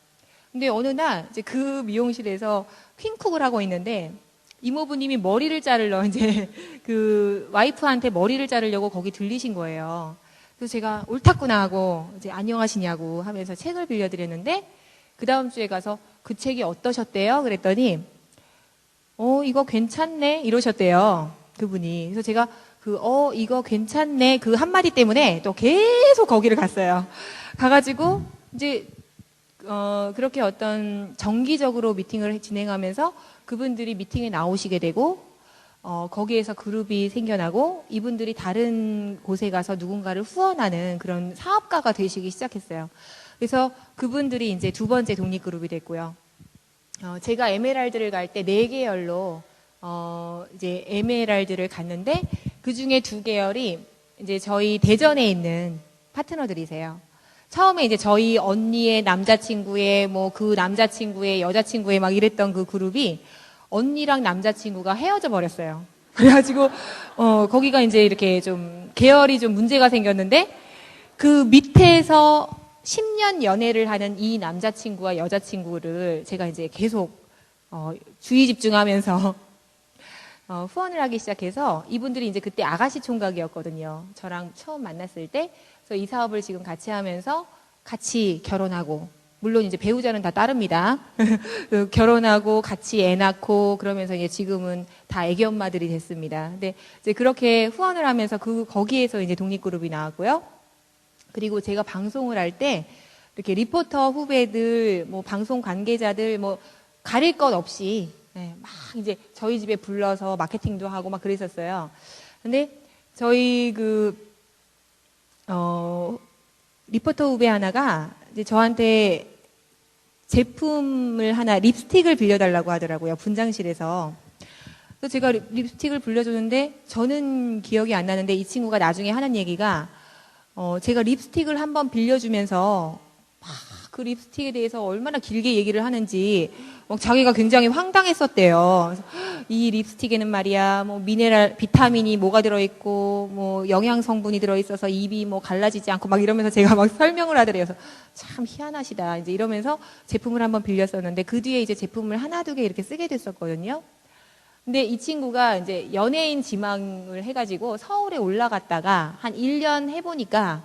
근데 어느 날 이제 그 미용실에서 퀸쿡을 하고 있는데, 이모부님이 머리를 자르러 이제 그 와이프한테 머리를 자르려고 거기 들리신 거예요. 그래서 제가 옳았구나 하고 이제 안녕하시냐고 하면서 책을 빌려드렸는데, 그 다음 주에 가서 그 책이 어떠셨대요? 그랬더니 이거 괜찮네 이러셨대요, 그분이. 그래서 제가 이거 괜찮네 그 한마디 때문에 또 계속 거기를 갔어요. 가가지고 이제 그렇게 어떤 정기적으로 미팅을 진행하면서 그분들이 미팅에 나오시게 되고, 거기에서 그룹이 생겨나고, 이분들이 다른 곳에 가서 누군가를 후원하는 그런 사업가가 되시기 시작했어요. 그래서 그분들이 이제 두 번째 독립그룹이 됐고요. 제가 에메랄드를 갈 때 4계열로 이제 에메랄드를 갔는데, 그 중에 2계열이 이제 저희 대전에 있는 파트너들이세요. 처음에 이제 저희 언니의 남자친구의 그 남자친구의 여자친구의 막 이랬던 그 그룹이 언니랑 남자친구가 헤어져 버렸어요. 그래가지고 거기가 이제 이렇게 좀 계열이 좀 문제가 생겼는데, 그 밑에서 10년 연애를 하는 이 남자친구와 여자친구를 제가 이제 계속 주의 집중하면서 후원을 하기 시작해서, 이분들이 이제 그때 아가씨 총각이었거든요. 저랑 처음 만났을 때. 그래서 이 사업을 지금 같이 하면서 같이 결혼하고, 물론 이제 배우자는 다 따릅니다. 결혼하고 같이 애 낳고 그러면서 이제 지금은 다 애기 엄마들이 됐습니다. 근데 이제 그렇게 후원을 하면서 거기에서 이제 독립그룹이 나왔고요. 그리고 제가 방송을 할 때 이렇게 리포터 후배들, 방송 관계자들 가릴 것 없이 네, 막 이제 저희 집에 불러서 마케팅도 하고 막 그랬었어요. 근데 저희 리포터 후배 하나가 이제 저한테 제품을 하나, 립스틱을 빌려달라고 하더라고요. 분장실에서. 그래서 제가 립스틱을 빌려줬는데 저는 기억이 안 나는데 이 친구가 나중에 하는 얘기가 제가 립스틱을 한번 빌려주면서 막 그 립스틱에 대해서 얼마나 길게 얘기를 하는지 막 자기가 굉장히 황당했었대요. 그래서 이 립스틱에는 말이야, 뭐 미네랄, 비타민이 뭐가 들어있고, 뭐 영양 성분이 들어있어서 입이 뭐 갈라지지 않고 막 이러면서 제가 막 설명을 하더래요. 그래서 참 희한하시다. 이제 이러면서 제품을 한번 빌렸었는데 그 뒤에 이제 제품을 하나 두 개 이렇게 쓰게 됐었거든요. 근데 이 친구가 이제 연예인 지망을 해가지고 서울에 올라갔다가 한 1년 해보니까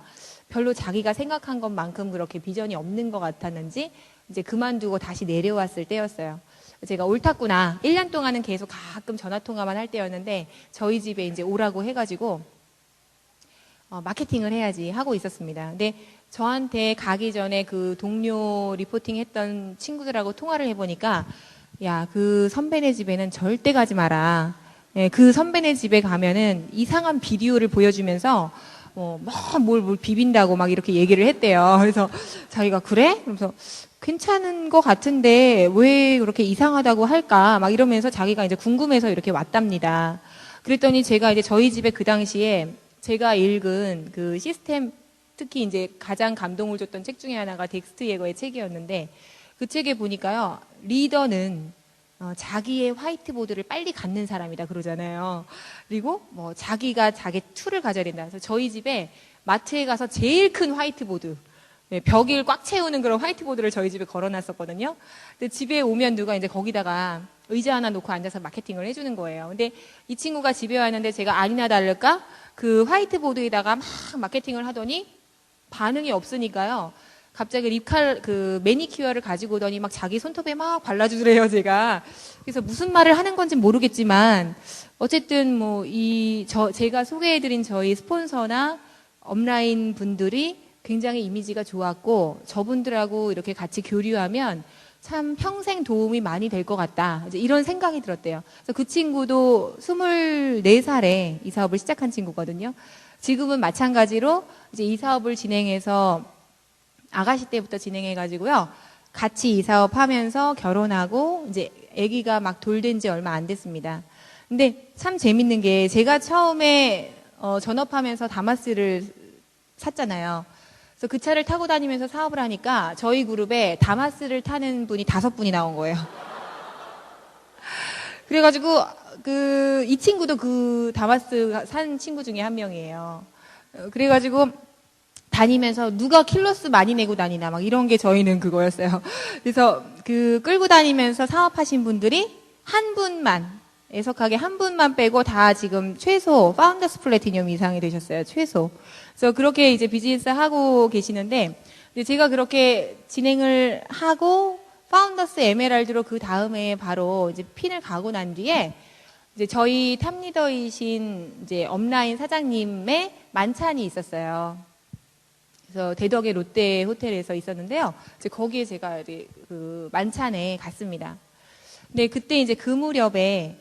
별로 자기가 생각한 것만큼 그렇게 비전이 없는 것 같았는지 이제 그만두고 다시 내려왔을 때였어요. 제가 옳았구나. 1년 동안은 계속 가끔 전화통화만 할 때였는데 저희 집에 이제 오라고 해가지고 마케팅을 해야지 하고 있었습니다. 근데 저한테 가기 전에 그 동료 리포팅 했던 친구들하고 통화를 해보니까 야, 그 선배네 집에는 절대 가지 마라. 예, 그 선배네 집에 가면은 이상한 비디오를 보여주면서 뭘 비빈다고 막 이렇게 얘기를 했대요. 그래서 자기가 그래? 그러면서 괜찮은 것 같은데 왜 그렇게 이상하다고 할까? 막 이러면서 자기가 이제 궁금해서 이렇게 왔답니다. 그랬더니 제가 이제 저희 집에 그 당시에 제가 읽은 그 시스템, 특히 이제 가장 감동을 줬던 책 중에 하나가 덱스트 예거의 책이었는데 그 책에 보니까요, 리더는 자기의 화이트보드를 빨리 갖는 사람이다 그러잖아요. 그리고 뭐 자기가 자기 툴을 가져야 된다. 그래서 저희 집에 마트에 가서 제일 큰 화이트보드, 벽을 꽉 채우는 그런 화이트보드를 저희 집에 걸어놨었거든요. 근데 집에 오면 누가 이제 거기다가 의자 하나 놓고 앉아서 마케팅을 해주는 거예요. 근데 이 친구가 집에 왔는데 제가 아니나 다를까 그 화이트보드에다가 막 마케팅을 하더니 반응이 없으니까요. 갑자기 매니큐어를 가지고 오더니 막 자기 손톱에 막 발라주더래요, 제가. 그래서 무슨 말을 하는 건지 모르겠지만, 어쨌든 제가 소개해드린 저희 스폰서나 업라인 분들이 굉장히 이미지가 좋았고, 저분들하고 이렇게 같이 교류하면 참 평생 도움이 많이 될 것 같다. 이제 이런 생각이 들었대요. 그래서 그 친구도 24살에 이 사업을 시작한 친구거든요. 지금은 마찬가지로 이제 이 사업을 진행해서 아가씨 때부터 진행해가지고요. 같이 이 사업 하면서 결혼하고 이제 아기가 막 돌된 지 얼마 안 됐습니다. 근데 참 재밌는 게 제가 처음에 전업하면서 다마스를 샀잖아요. 그래서 그 차를 타고 다니면서 사업을 하니까 저희 그룹에 다마스를 타는 분이 5분이 나온 거예요. 그래가지고 이 친구도 그 다마스 산 친구 중에 한 명이에요. 그래가지고 다니면서 누가 킬로수 많이 내고 다니나 막 이런 게 저희는 그거였어요. 그래서 끌고 다니면서 사업하신 분들이 한 분만, 애석하게 한 분만 빼고 다 지금 최소 파운더스 플래티넘 이상이 되셨어요. 최소. 그래서 그렇게 이제 비즈니스 하고 계시는데 제가 그렇게 진행을 하고 파운더스 에메랄드로 그 다음에 바로 이제 핀을 가고 난 뒤에 이제 저희 탑리더이신 이제 업라인 사장님의 만찬이 있었어요. 그래서 대덕의 롯데 호텔에서 있었는데요. 이제 거기에 제가 그 만찬에 갔습니다. 근데 그때 이제 그 무렵에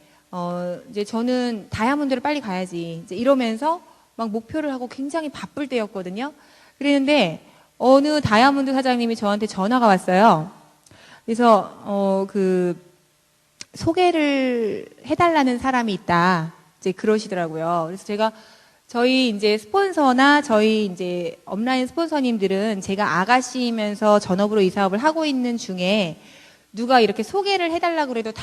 이제 저는 다이아몬드를 빨리 가야지 이제 이러면서 막 목표를 하고 굉장히 바쁠 때였거든요. 그랬는데 어느 다이아몬드 사장님이 저한테 전화가 왔어요. 그래서 소개를 해달라는 사람이 있다. 이제 그러시더라고요. 그래서 제가 저희 이제 스폰서나 저희 이제 업라인 스폰서님들은 제가 아가씨면서 전업으로 이 사업을 하고 있는 중에 누가 이렇게 소개를 해달라고 그래도 다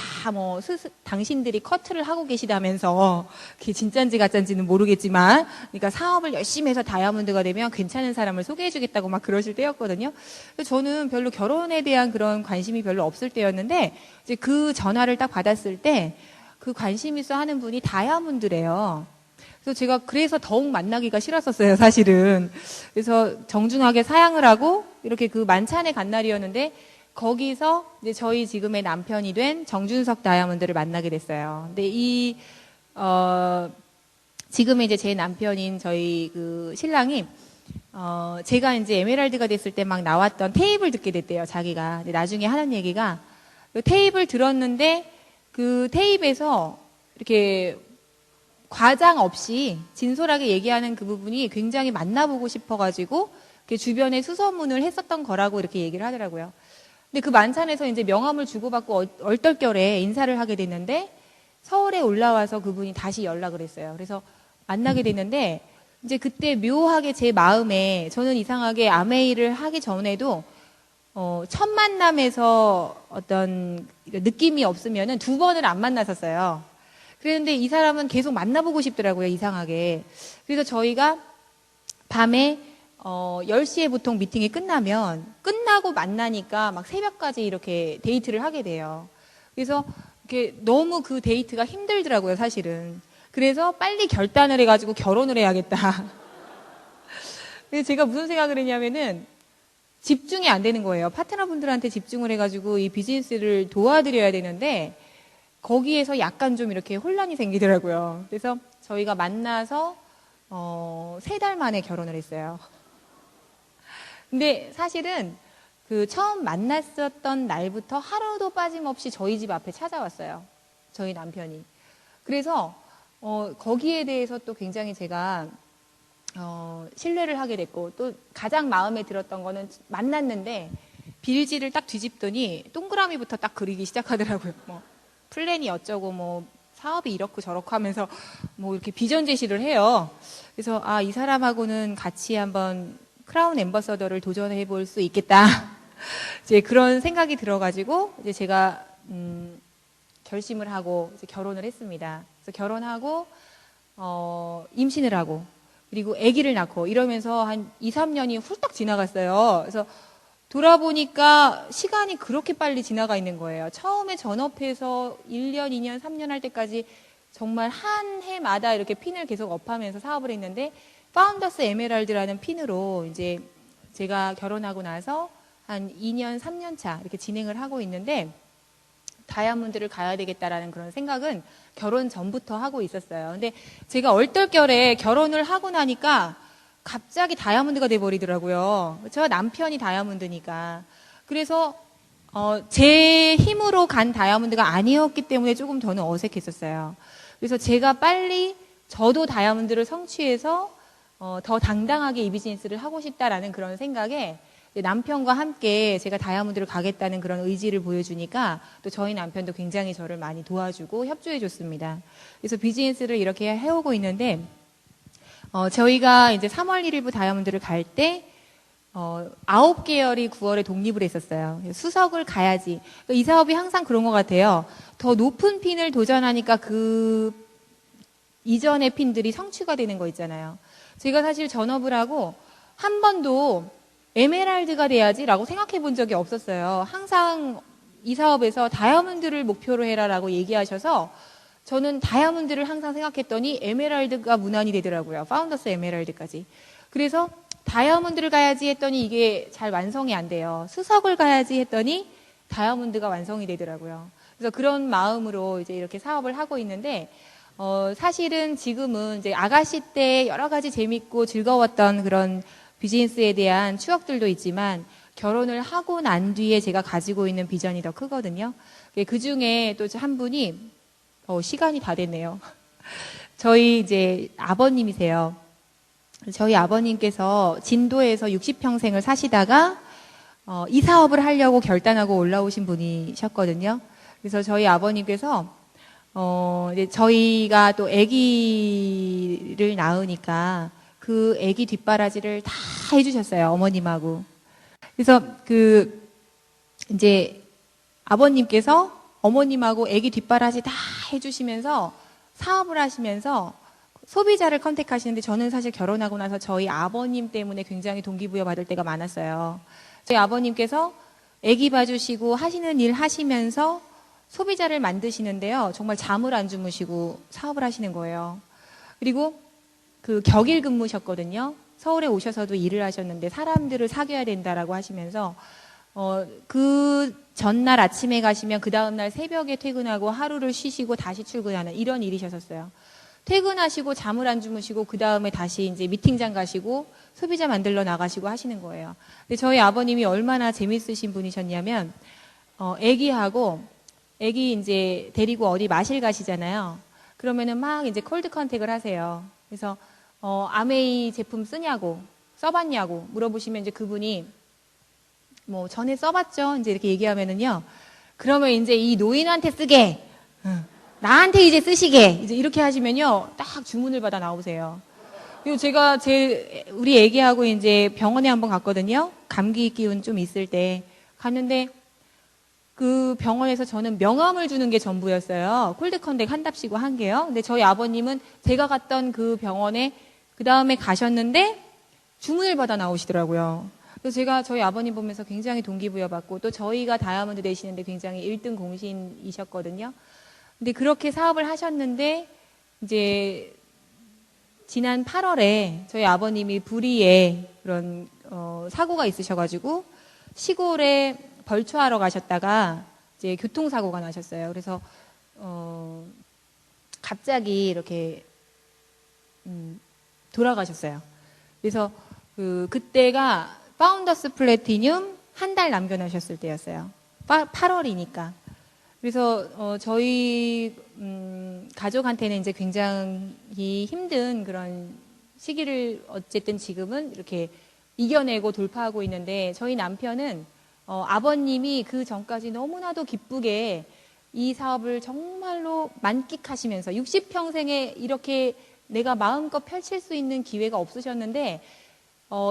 당신들이 커트를 하고 계시다면서 그게 진짠지 가짠지는 모르겠지만 그러니까 사업을 열심히 해서 다이아몬드가 되면 괜찮은 사람을 소개해주겠다고 막 그러실 때였거든요. 저는 별로 결혼에 대한 그런 관심이 별로 없을 때였는데 이제 그 전화를 딱 받았을 때 그 관심 있어 하는 분이 다이아몬드래요. 그래서 제가 그래서 더욱 만나기가 싫었었어요, 사실은. 그래서 정중하게 사양을 하고 이렇게 그 만찬에 간 날이었는데 거기서 이제 저희 지금의 남편이 된 정준석 다이아몬드를 만나게 됐어요. 근데 지금의 이제 제 남편인 저희 그 신랑이 제가 이제 에메랄드가 됐을 때 막 나왔던 테이블 듣게 됐대요, 자기가. 근데 나중에 하는 얘기가 그 테이블 들었는데 그 테이프에서 이렇게 과장 없이 진솔하게 얘기하는 그 부분이 굉장히 만나보고 싶어가지고 주변에 수소문을 했었던 거라고 이렇게 얘기를 하더라고요. 근데 그 만찬에서 이제 명함을 주고받고 얼떨결에 인사를 하게 됐는데 서울에 올라와서 그분이 다시 연락을 했어요. 그래서 만나게 됐는데 이제 그때 묘하게 제 마음에 저는 이상하게 아메이를 하기 전에도 첫 만남에서 어떤 느낌이 없으면은 두 번을 안 만났었어요. 그랬는데 이 사람은 계속 만나보고 싶더라고요, 이상하게. 그래서 저희가 밤에 10시에 보통 미팅이 끝나고 만나니까 막 새벽까지 이렇게 데이트를 하게 돼요. 그래서 이렇게 너무 그 데이트가 힘들더라고요, 사실은. 그래서 빨리 결단을 해가지고 결혼을 해야겠다. 그래서 제가 무슨 생각을 했냐면은 집중이 안 되는 거예요. 파트너분들한테 집중을 해가지고 이 비즈니스를 도와드려야 되는데 거기에서 약간 좀 이렇게 혼란이 생기더라고요. 그래서 저희가 만나서 3달 만에 결혼을 했어요. 근데 사실은 그 처음 만났었던 날부터 하루도 빠짐없이 저희 집 앞에 찾아왔어요. 저희 남편이. 그래서 거기에 대해서 또 굉장히 제가 신뢰를 하게 됐고, 또 가장 마음에 들었던 거는 만났는데 빌지를 딱 뒤집더니 동그라미부터 딱 그리기 시작하더라고요. 뭐 플랜이 어쩌고 뭐 사업이 이렇고 저렇고 하면서 뭐 이렇게 비전 제시를 해요. 그래서 이 사람하고는 같이 한번 크라운 앰버서더를 도전해 볼 수 있겠다. 이제 그런 생각이 들어가지고 이제 제가 결심을 하고 이제 결혼을 했습니다. 그래서 결혼하고 임신을 하고 그리고 아기를 낳고 이러면서 한 2, 3년이 훌떡 지나갔어요. 그래서 돌아보니까 시간이 그렇게 빨리 지나가 있는 거예요. 처음에 전업해서 1년, 2년, 3년 할 때까지 정말 한 해마다 이렇게 핀을 계속 업하면서 사업을 했는데 파운더스 에메랄드라는 핀으로 이제 제가 결혼하고 나서 한 2년, 3년 차 이렇게 진행을 하고 있는데 다이아몬드를 가야 되겠다라는 그런 생각은 결혼 전부터 하고 있었어요. 근데 제가 얼떨결에 결혼을 하고 나니까 갑자기 다이아몬드가 돼버리더라고요. 저 남편이 다이아몬드니까. 그래서 제 힘으로 간 다이아몬드가 아니었기 때문에 조금 저는 어색했었어요. 그래서 제가 빨리 저도 다이아몬드를 성취해서 더 당당하게 이 비즈니스를 하고 싶다라는 그런 생각에 남편과 함께 제가 다이아몬드를 가겠다는 그런 의지를 보여주니까 또 저희 남편도 굉장히 저를 많이 도와주고 협조해 줬습니다. 그래서 비즈니스를 이렇게 해오고 있는데 저희가 이제 3월 1일부 다이아몬드를 갈 때 9계열이 9월에 독립을 했었어요. 수석을 가야지. 이 사업이 항상 그런 것 같아요. 더 높은 핀을 도전하니까 그 이전의 핀들이 성취가 되는 거 있잖아요. 제가 사실 전업을 하고 한 번도 에메랄드가 돼야지라고 생각해 본 적이 없었어요. 항상 이 사업에서 다이아몬드를 목표로 해라라고 얘기하셔서 저는 다이아몬드를 항상 생각했더니 에메랄드가 무난히 되더라고요. 파운더스 에메랄드까지. 그래서 다이아몬드를 가야지 했더니 이게 잘 완성이 안 돼요. 수석을 가야지 했더니 다이아몬드가 완성이 되더라고요. 그래서 그런 마음으로 이제 이렇게 사업을 하고 있는데 사실은 지금은 이제 아가씨 때 여러 가지 재밌고 즐거웠던 그런 비즈니스에 대한 추억들도 있지만 결혼을 하고 난 뒤에 제가 가지고 있는 비전이 더 크거든요. 그 중에 또 한 분이 시간이 다 됐네요. 저희 이제 아버님이세요. 저희 아버님께서 진도에서 60평생을 사시다가 이 사업을 하려고 결단하고 올라오신 분이셨거든요. 그래서 저희 아버님께서 이제 저희가 또 아기를 낳으니까 그 아기 뒷바라지를 다 해주셨어요. 어머님하고. 그래서 이제 아버님께서 어머님하고 아기 뒷바라지 다 해주시면서 사업을 하시면서 소비자를 컨택하시는데 저는 사실 결혼하고 나서 저희 아버님 때문에 굉장히 동기부여 받을 때가 많았어요. 저희 아버님께서 아기 봐주시고 하시는 일 하시면서 소비자를 만드시는데요. 정말 잠을 안 주무시고 사업을 하시는 거예요. 그리고 격일 근무셨거든요. 서울에 오셔서도 일을 하셨는데 사람들을 사귀어야 된다라고 하시면서 그 전날 아침에 가시면 그 다음날 새벽에 퇴근하고 하루를 쉬시고 다시 출근하는 이런 일이셨어요. 퇴근하시고 잠을 안 주무시고 그 다음에 다시 이제 미팅장 가시고 소비자 만들러 나가시고 하시는 거예요. 근데 저희 아버님이 얼마나 재밌으신 분이셨냐면 아기하고 애기 이제 데리고 어디 마실 가시잖아요. 그러면은 막 이제 콜드 컨택을 하세요. 그래서 아메이 제품 쓰냐고, 써봤냐고 물어보시면 이제 그분이 뭐 전에 써봤죠. 이제 이렇게 얘기하면은요. 그러면 이제 이 노인한테 쓰게, 나한테 이제 쓰시게, 이제 이렇게 하시면요. 딱 주문을 받아 나오세요. 그리고 제가 우리 애기하고 이제 병원에 한번 갔거든요. 감기 기운 좀 있을 때 갔는데 그 병원에서 저는 명함을 주는 게 전부였어요. 콜드 컨택 한답시고 한 게요. 근데 저희 아버님은 제가 갔던 그 병원에 그 다음에 가셨는데 주문을 받아 나오시더라고요. 그래서 제가 저희 아버님 보면서 굉장히 동기부여 받고 또 저희가 다이아몬드 되시는데 굉장히 1등 공신이셨거든요. 근데 그렇게 사업을 하셨는데 이제 지난 8월에 저희 아버님이 불의에 그런 사고가 있으셔가지고 시골에 벌초하러 가셨다가 이제 교통사고가 나셨어요. 그래서 갑자기 이렇게 돌아가셨어요. 그래서 그때가 파운더스 플래티늄 한 달 남겨놓으셨을 때였어요. 8월이니까. 그래서 저희 가족한테는 이제 굉장히 힘든 그런 시기를 어쨌든 지금은 이렇게 이겨내고 돌파하고 있는데 저희 남편은 아버님이 그 전까지 너무나도 기쁘게 이 사업을 정말로 만끽하시면서 60평생에 이렇게 내가 마음껏 펼칠 수 있는 기회가 없으셨는데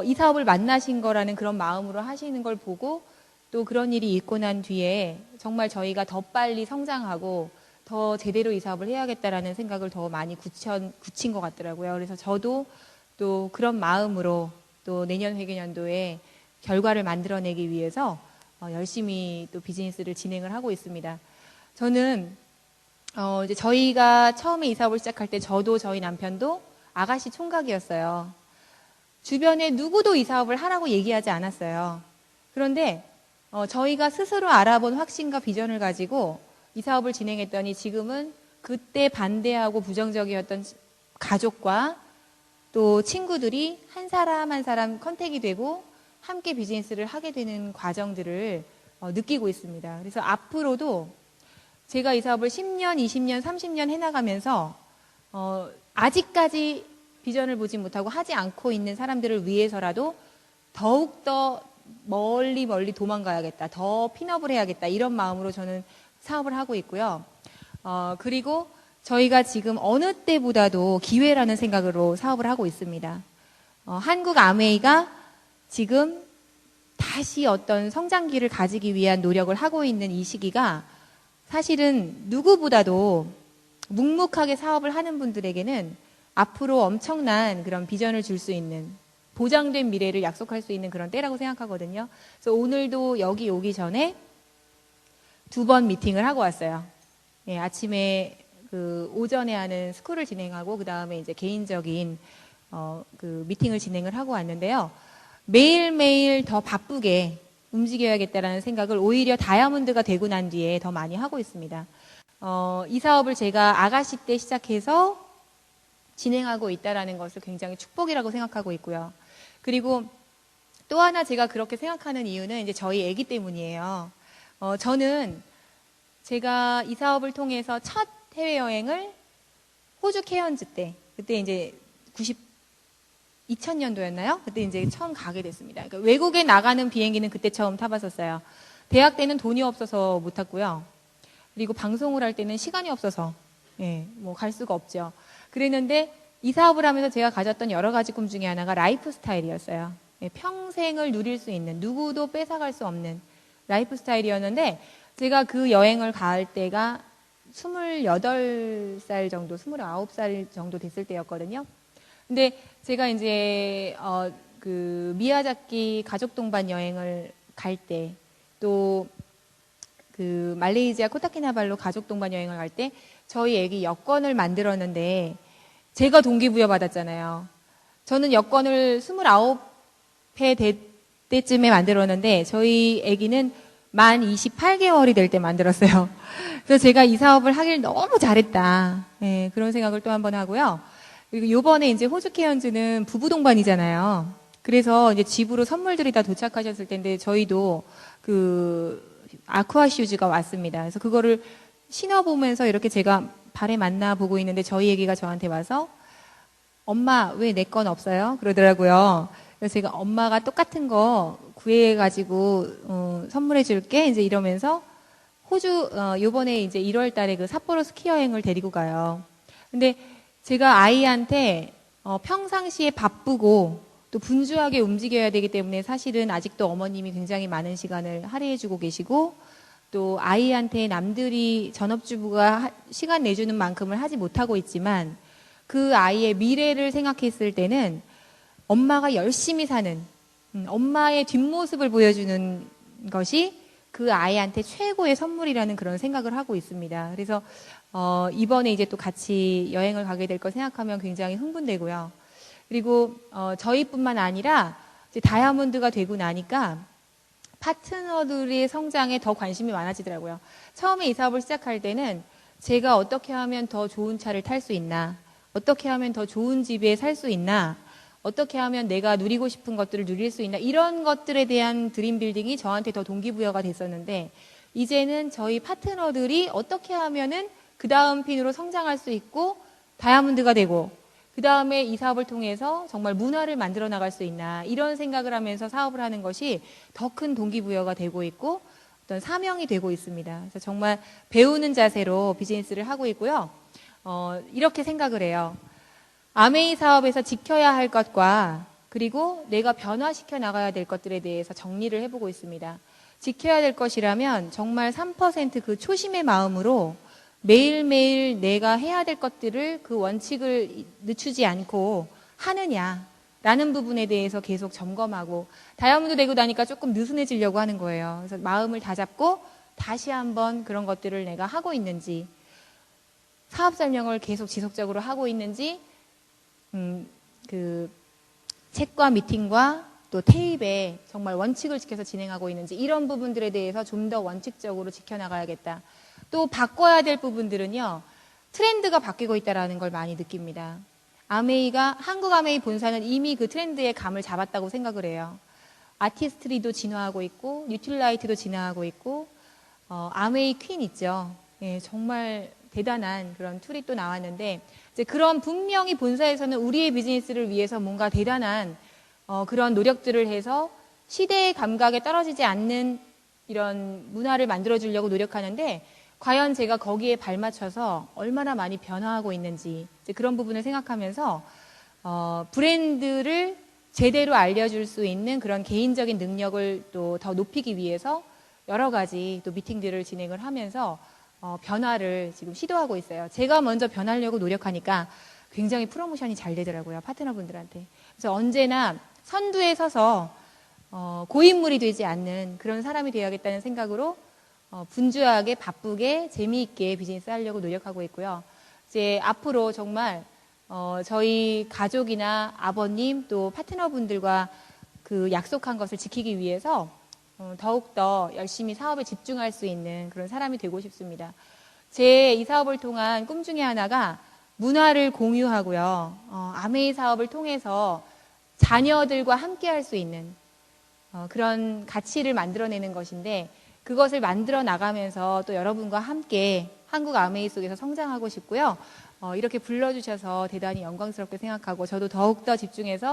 이 사업을 만나신 거라는 그런 마음으로 하시는 걸 보고 또 그런 일이 있고 난 뒤에 정말 저희가 더 빨리 성장하고 더 제대로 이 사업을 해야겠다라는 생각을 더 많이 굳힌 것 같더라고요. 그래서 저도 또 그런 마음으로 또 내년 회계년도에 결과를 만들어내기 위해서 열심히 또 비즈니스를 진행을 하고 있습니다. 저는 이제 저희가 처음에 이 사업을 시작할 때 저도 저희 남편도 아가씨 총각이었어요. 주변에 누구도 이 사업을 하라고 얘기하지 않았어요. 그런데 저희가 스스로 알아본 확신과 비전을 가지고 이 사업을 진행했더니 지금은 그때 반대하고 부정적이었던 가족과 또 친구들이 한 사람 한 사람 컨택이 되고 함께 비즈니스를 하게 되는 과정들을 느끼고 있습니다. 그래서 앞으로도 제가 이 사업을 10년, 20년, 30년 해나가면서 아직까지 비전을 보지 못하고 하지 않고 있는 사람들을 위해서라도 더욱더 멀리 도망가야겠다. 더 핀업을 해야겠다. 이런 마음으로 저는 사업을 하고 있고요. 그리고 저희가 지금 어느 때보다도 기회라는 생각으로 사업을 하고 있습니다. 한국 아메이가 지금 다시 어떤 성장기를 가지기 위한 노력을 하고 있는 이 시기가 사실은 누구보다도 묵묵하게 사업을 하는 분들에게는 앞으로 엄청난 그런 비전을 줄 수 있는 보장된 미래를 약속할 수 있는 그런 때라고 생각하거든요. 그래서 오늘도 여기 오기 전에 2번 미팅을 하고 왔어요. 예, 아침에 오전에 하는 스쿨을 진행하고 그 다음에 이제 개인적인 미팅을 진행을 하고 왔는데요. 매일매일 더 바쁘게 움직여야겠다라는 생각을 오히려 다이아몬드가 되고 난 뒤에 더 많이 하고 있습니다. 이 사업을 제가 아가씨 때 시작해서 진행하고 있다라는 것을 굉장히 축복이라고 생각하고 있고요. 그리고 또 하나 제가 그렇게 생각하는 이유는 이제 저희 아기 때문이에요. 저는 제가 이 사업을 통해서 첫 해외여행을 호주 케언즈 때, 그때 이제 2000년도였나요? 그때 이제 처음 가게 됐습니다. 그러니까 외국에 나가는 비행기는 그때 처음 타봤었어요. 대학 때는 돈이 없어서 못 탔고요. 그리고 방송을 할 때는 시간이 없어서, 뭐 갈 수가 없죠. 그랬는데 이 사업을 하면서 제가 가졌던 여러 가지 꿈 중에 하나가 라이프 스타일이었어요. 평생을 누릴 수 있는, 누구도 뺏어갈 수 없는 라이프 스타일이었는데 제가 그 여행을 갈 때가 28살 정도, 29살 정도 됐을 때였거든요. 근데 제가 이제 미야자키 가족 동반 여행을 갈 때, 또 말레이시아 코타키나발루 가족 동반 여행을 갈 때 저희 애기 여권을 만들었는데 제가 동기부여 받았잖아요. 저는 여권을 29회 될 때쯤에 만들었는데 저희 애기는 만 28개월이 될 때 만들었어요. 그래서 제가 이 사업을 하길 너무 잘했다. 그런 생각을 또 한번 하고요. 그리고 요번에 이제 호주 케언즈는 부부 동반이잖아요. 그래서 이제 집으로 선물들이 다 도착하셨을 텐데 저희도 아쿠아 슈즈가 왔습니다. 그래서 그거를 신어보면서 이렇게 제가 발에 맞나 보고 있는데 저희 애기가 저한테 와서 엄마 왜 내 건 없어요? 그러더라고요. 그래서 제가 엄마가 똑같은 거 구해가지고 선물해 줄게 이제 이러면서 호주 요번에 이제 1월 달에 그 삿포로 스키 여행을 데리고 가요. 근데 제가 아이한테 평상시에 바쁘고 또 분주하게 움직여야 되기 때문에 사실은 아직도 어머님이 굉장히 많은 시간을 할애해 주고 계시고 또 아이한테 남들이 전업주부가 시간 내주는 만큼을 하지 못하고 있지만 그 아이의 미래를 생각했을 때는 엄마가 열심히 사는 엄마의 뒷모습을 보여주는 것이 그 아이한테 최고의 선물이라는 그런 생각을 하고 있습니다. 그래서 이번에 이제 또 같이 여행을 가게 될 거 생각하면 굉장히 흥분되고요. 그리고 저희뿐만 아니라 이제 다이아몬드가 되고 나니까 파트너들의 성장에 더 관심이 많아지더라고요. 처음에 이 사업을 시작할 때는 제가 어떻게 하면 더 좋은 차를 탈 수 있나, 어떻게 하면 더 좋은 집에 살 수 있나, 어떻게 하면 내가 누리고 싶은 것들을 누릴 수 있나, 이런 것들에 대한 드림 빌딩이 저한테 더 동기부여가 됐었는데 이제는 저희 파트너들이 어떻게 하면은 그 다음 핀으로 성장할 수 있고 다이아몬드가 되고 그 다음에 이 사업을 통해서 정말 문화를 만들어 나갈 수 있나, 이런 생각을 하면서 사업을 하는 것이 더 큰 동기부여가 되고 있고 어떤 사명이 되고 있습니다. 그래서 정말 배우는 자세로 비즈니스를 하고 있고요. 이렇게 생각을 해요. 아메이 사업에서 지켜야 할 것과 그리고 내가 변화시켜 나가야 될 것들에 대해서 정리를 해보고 있습니다. 지켜야 될 것이라면 정말 3% 초심의 마음으로 매일매일 내가 해야 될 것들을 그 원칙을 늦추지 않고 하느냐라는 부분에 대해서 계속 점검하고, 다이아몬드 되고 나니까 조금 느슨해지려고 하는 거예요. 그래서 마음을 다잡고 다시 한번 그런 것들을 내가 하고 있는지, 사업 설명을 계속 지속적으로 하고 있는지, 그 책과 미팅과 또 테이프에 정말 원칙을 지켜서 진행하고 있는지, 이런 부분들에 대해서 좀 더 원칙적으로 지켜나가야겠다. 또 바꿔야 될 부분들은요, 트렌드가 바뀌고 있다는 걸 많이 느낍니다. 한국 아메이 본사는 이미 그 트렌드의 감을 잡았다고 생각을 해요. 아티스트리도 진화하고 있고 뉴틸라이트도 진화하고 있고 아메이 퀸 있죠. 예, 정말 대단한 그런 툴이 또 나왔는데, 이제 그런 분명히 본사에서는 우리의 비즈니스를 위해서 뭔가 대단한 그런 노력들을 해서 시대의 감각에 떨어지지 않는 이런 문화를 만들어주려고 노력하는데, 과연 제가 거기에 발맞춰서 얼마나 많이 변화하고 있는지 이제 그런 부분을 생각하면서 브랜드를 제대로 알려줄 수 있는 그런 개인적인 능력을 또 더 높이기 위해서 여러 가지 또 미팅들을 진행을 하면서 변화를 지금 시도하고 있어요. 제가 먼저 변하려고 노력하니까 굉장히 프로모션이 잘 되더라고요, 파트너분들한테. 그래서 언제나 선두에 서서 고인물이 되지 않는 그런 사람이 되어야겠다는 생각으로 분주하게 바쁘게 재미있게 비즈니스 하려고 노력하고 있고요. 이제 앞으로 정말 저희 가족이나 아버님 또 파트너분들과 그 약속한 것을 지키기 위해서 더욱더 열심히 사업에 집중할 수 있는 그런 사람이 되고 싶습니다. 제 이 사업을 통한 꿈 중에 하나가 문화를 공유하고요. 아메이 사업을 통해서 자녀들과 함께 할 수 있는 그런 가치를 만들어내는 것인데, 그것을 만들어 나가면서 또 여러분과 함께 한국 아메이 속에서 성장하고 싶고요. 이렇게 불러주셔서 대단히 영광스럽게 생각하고 저도 더욱더 집중해서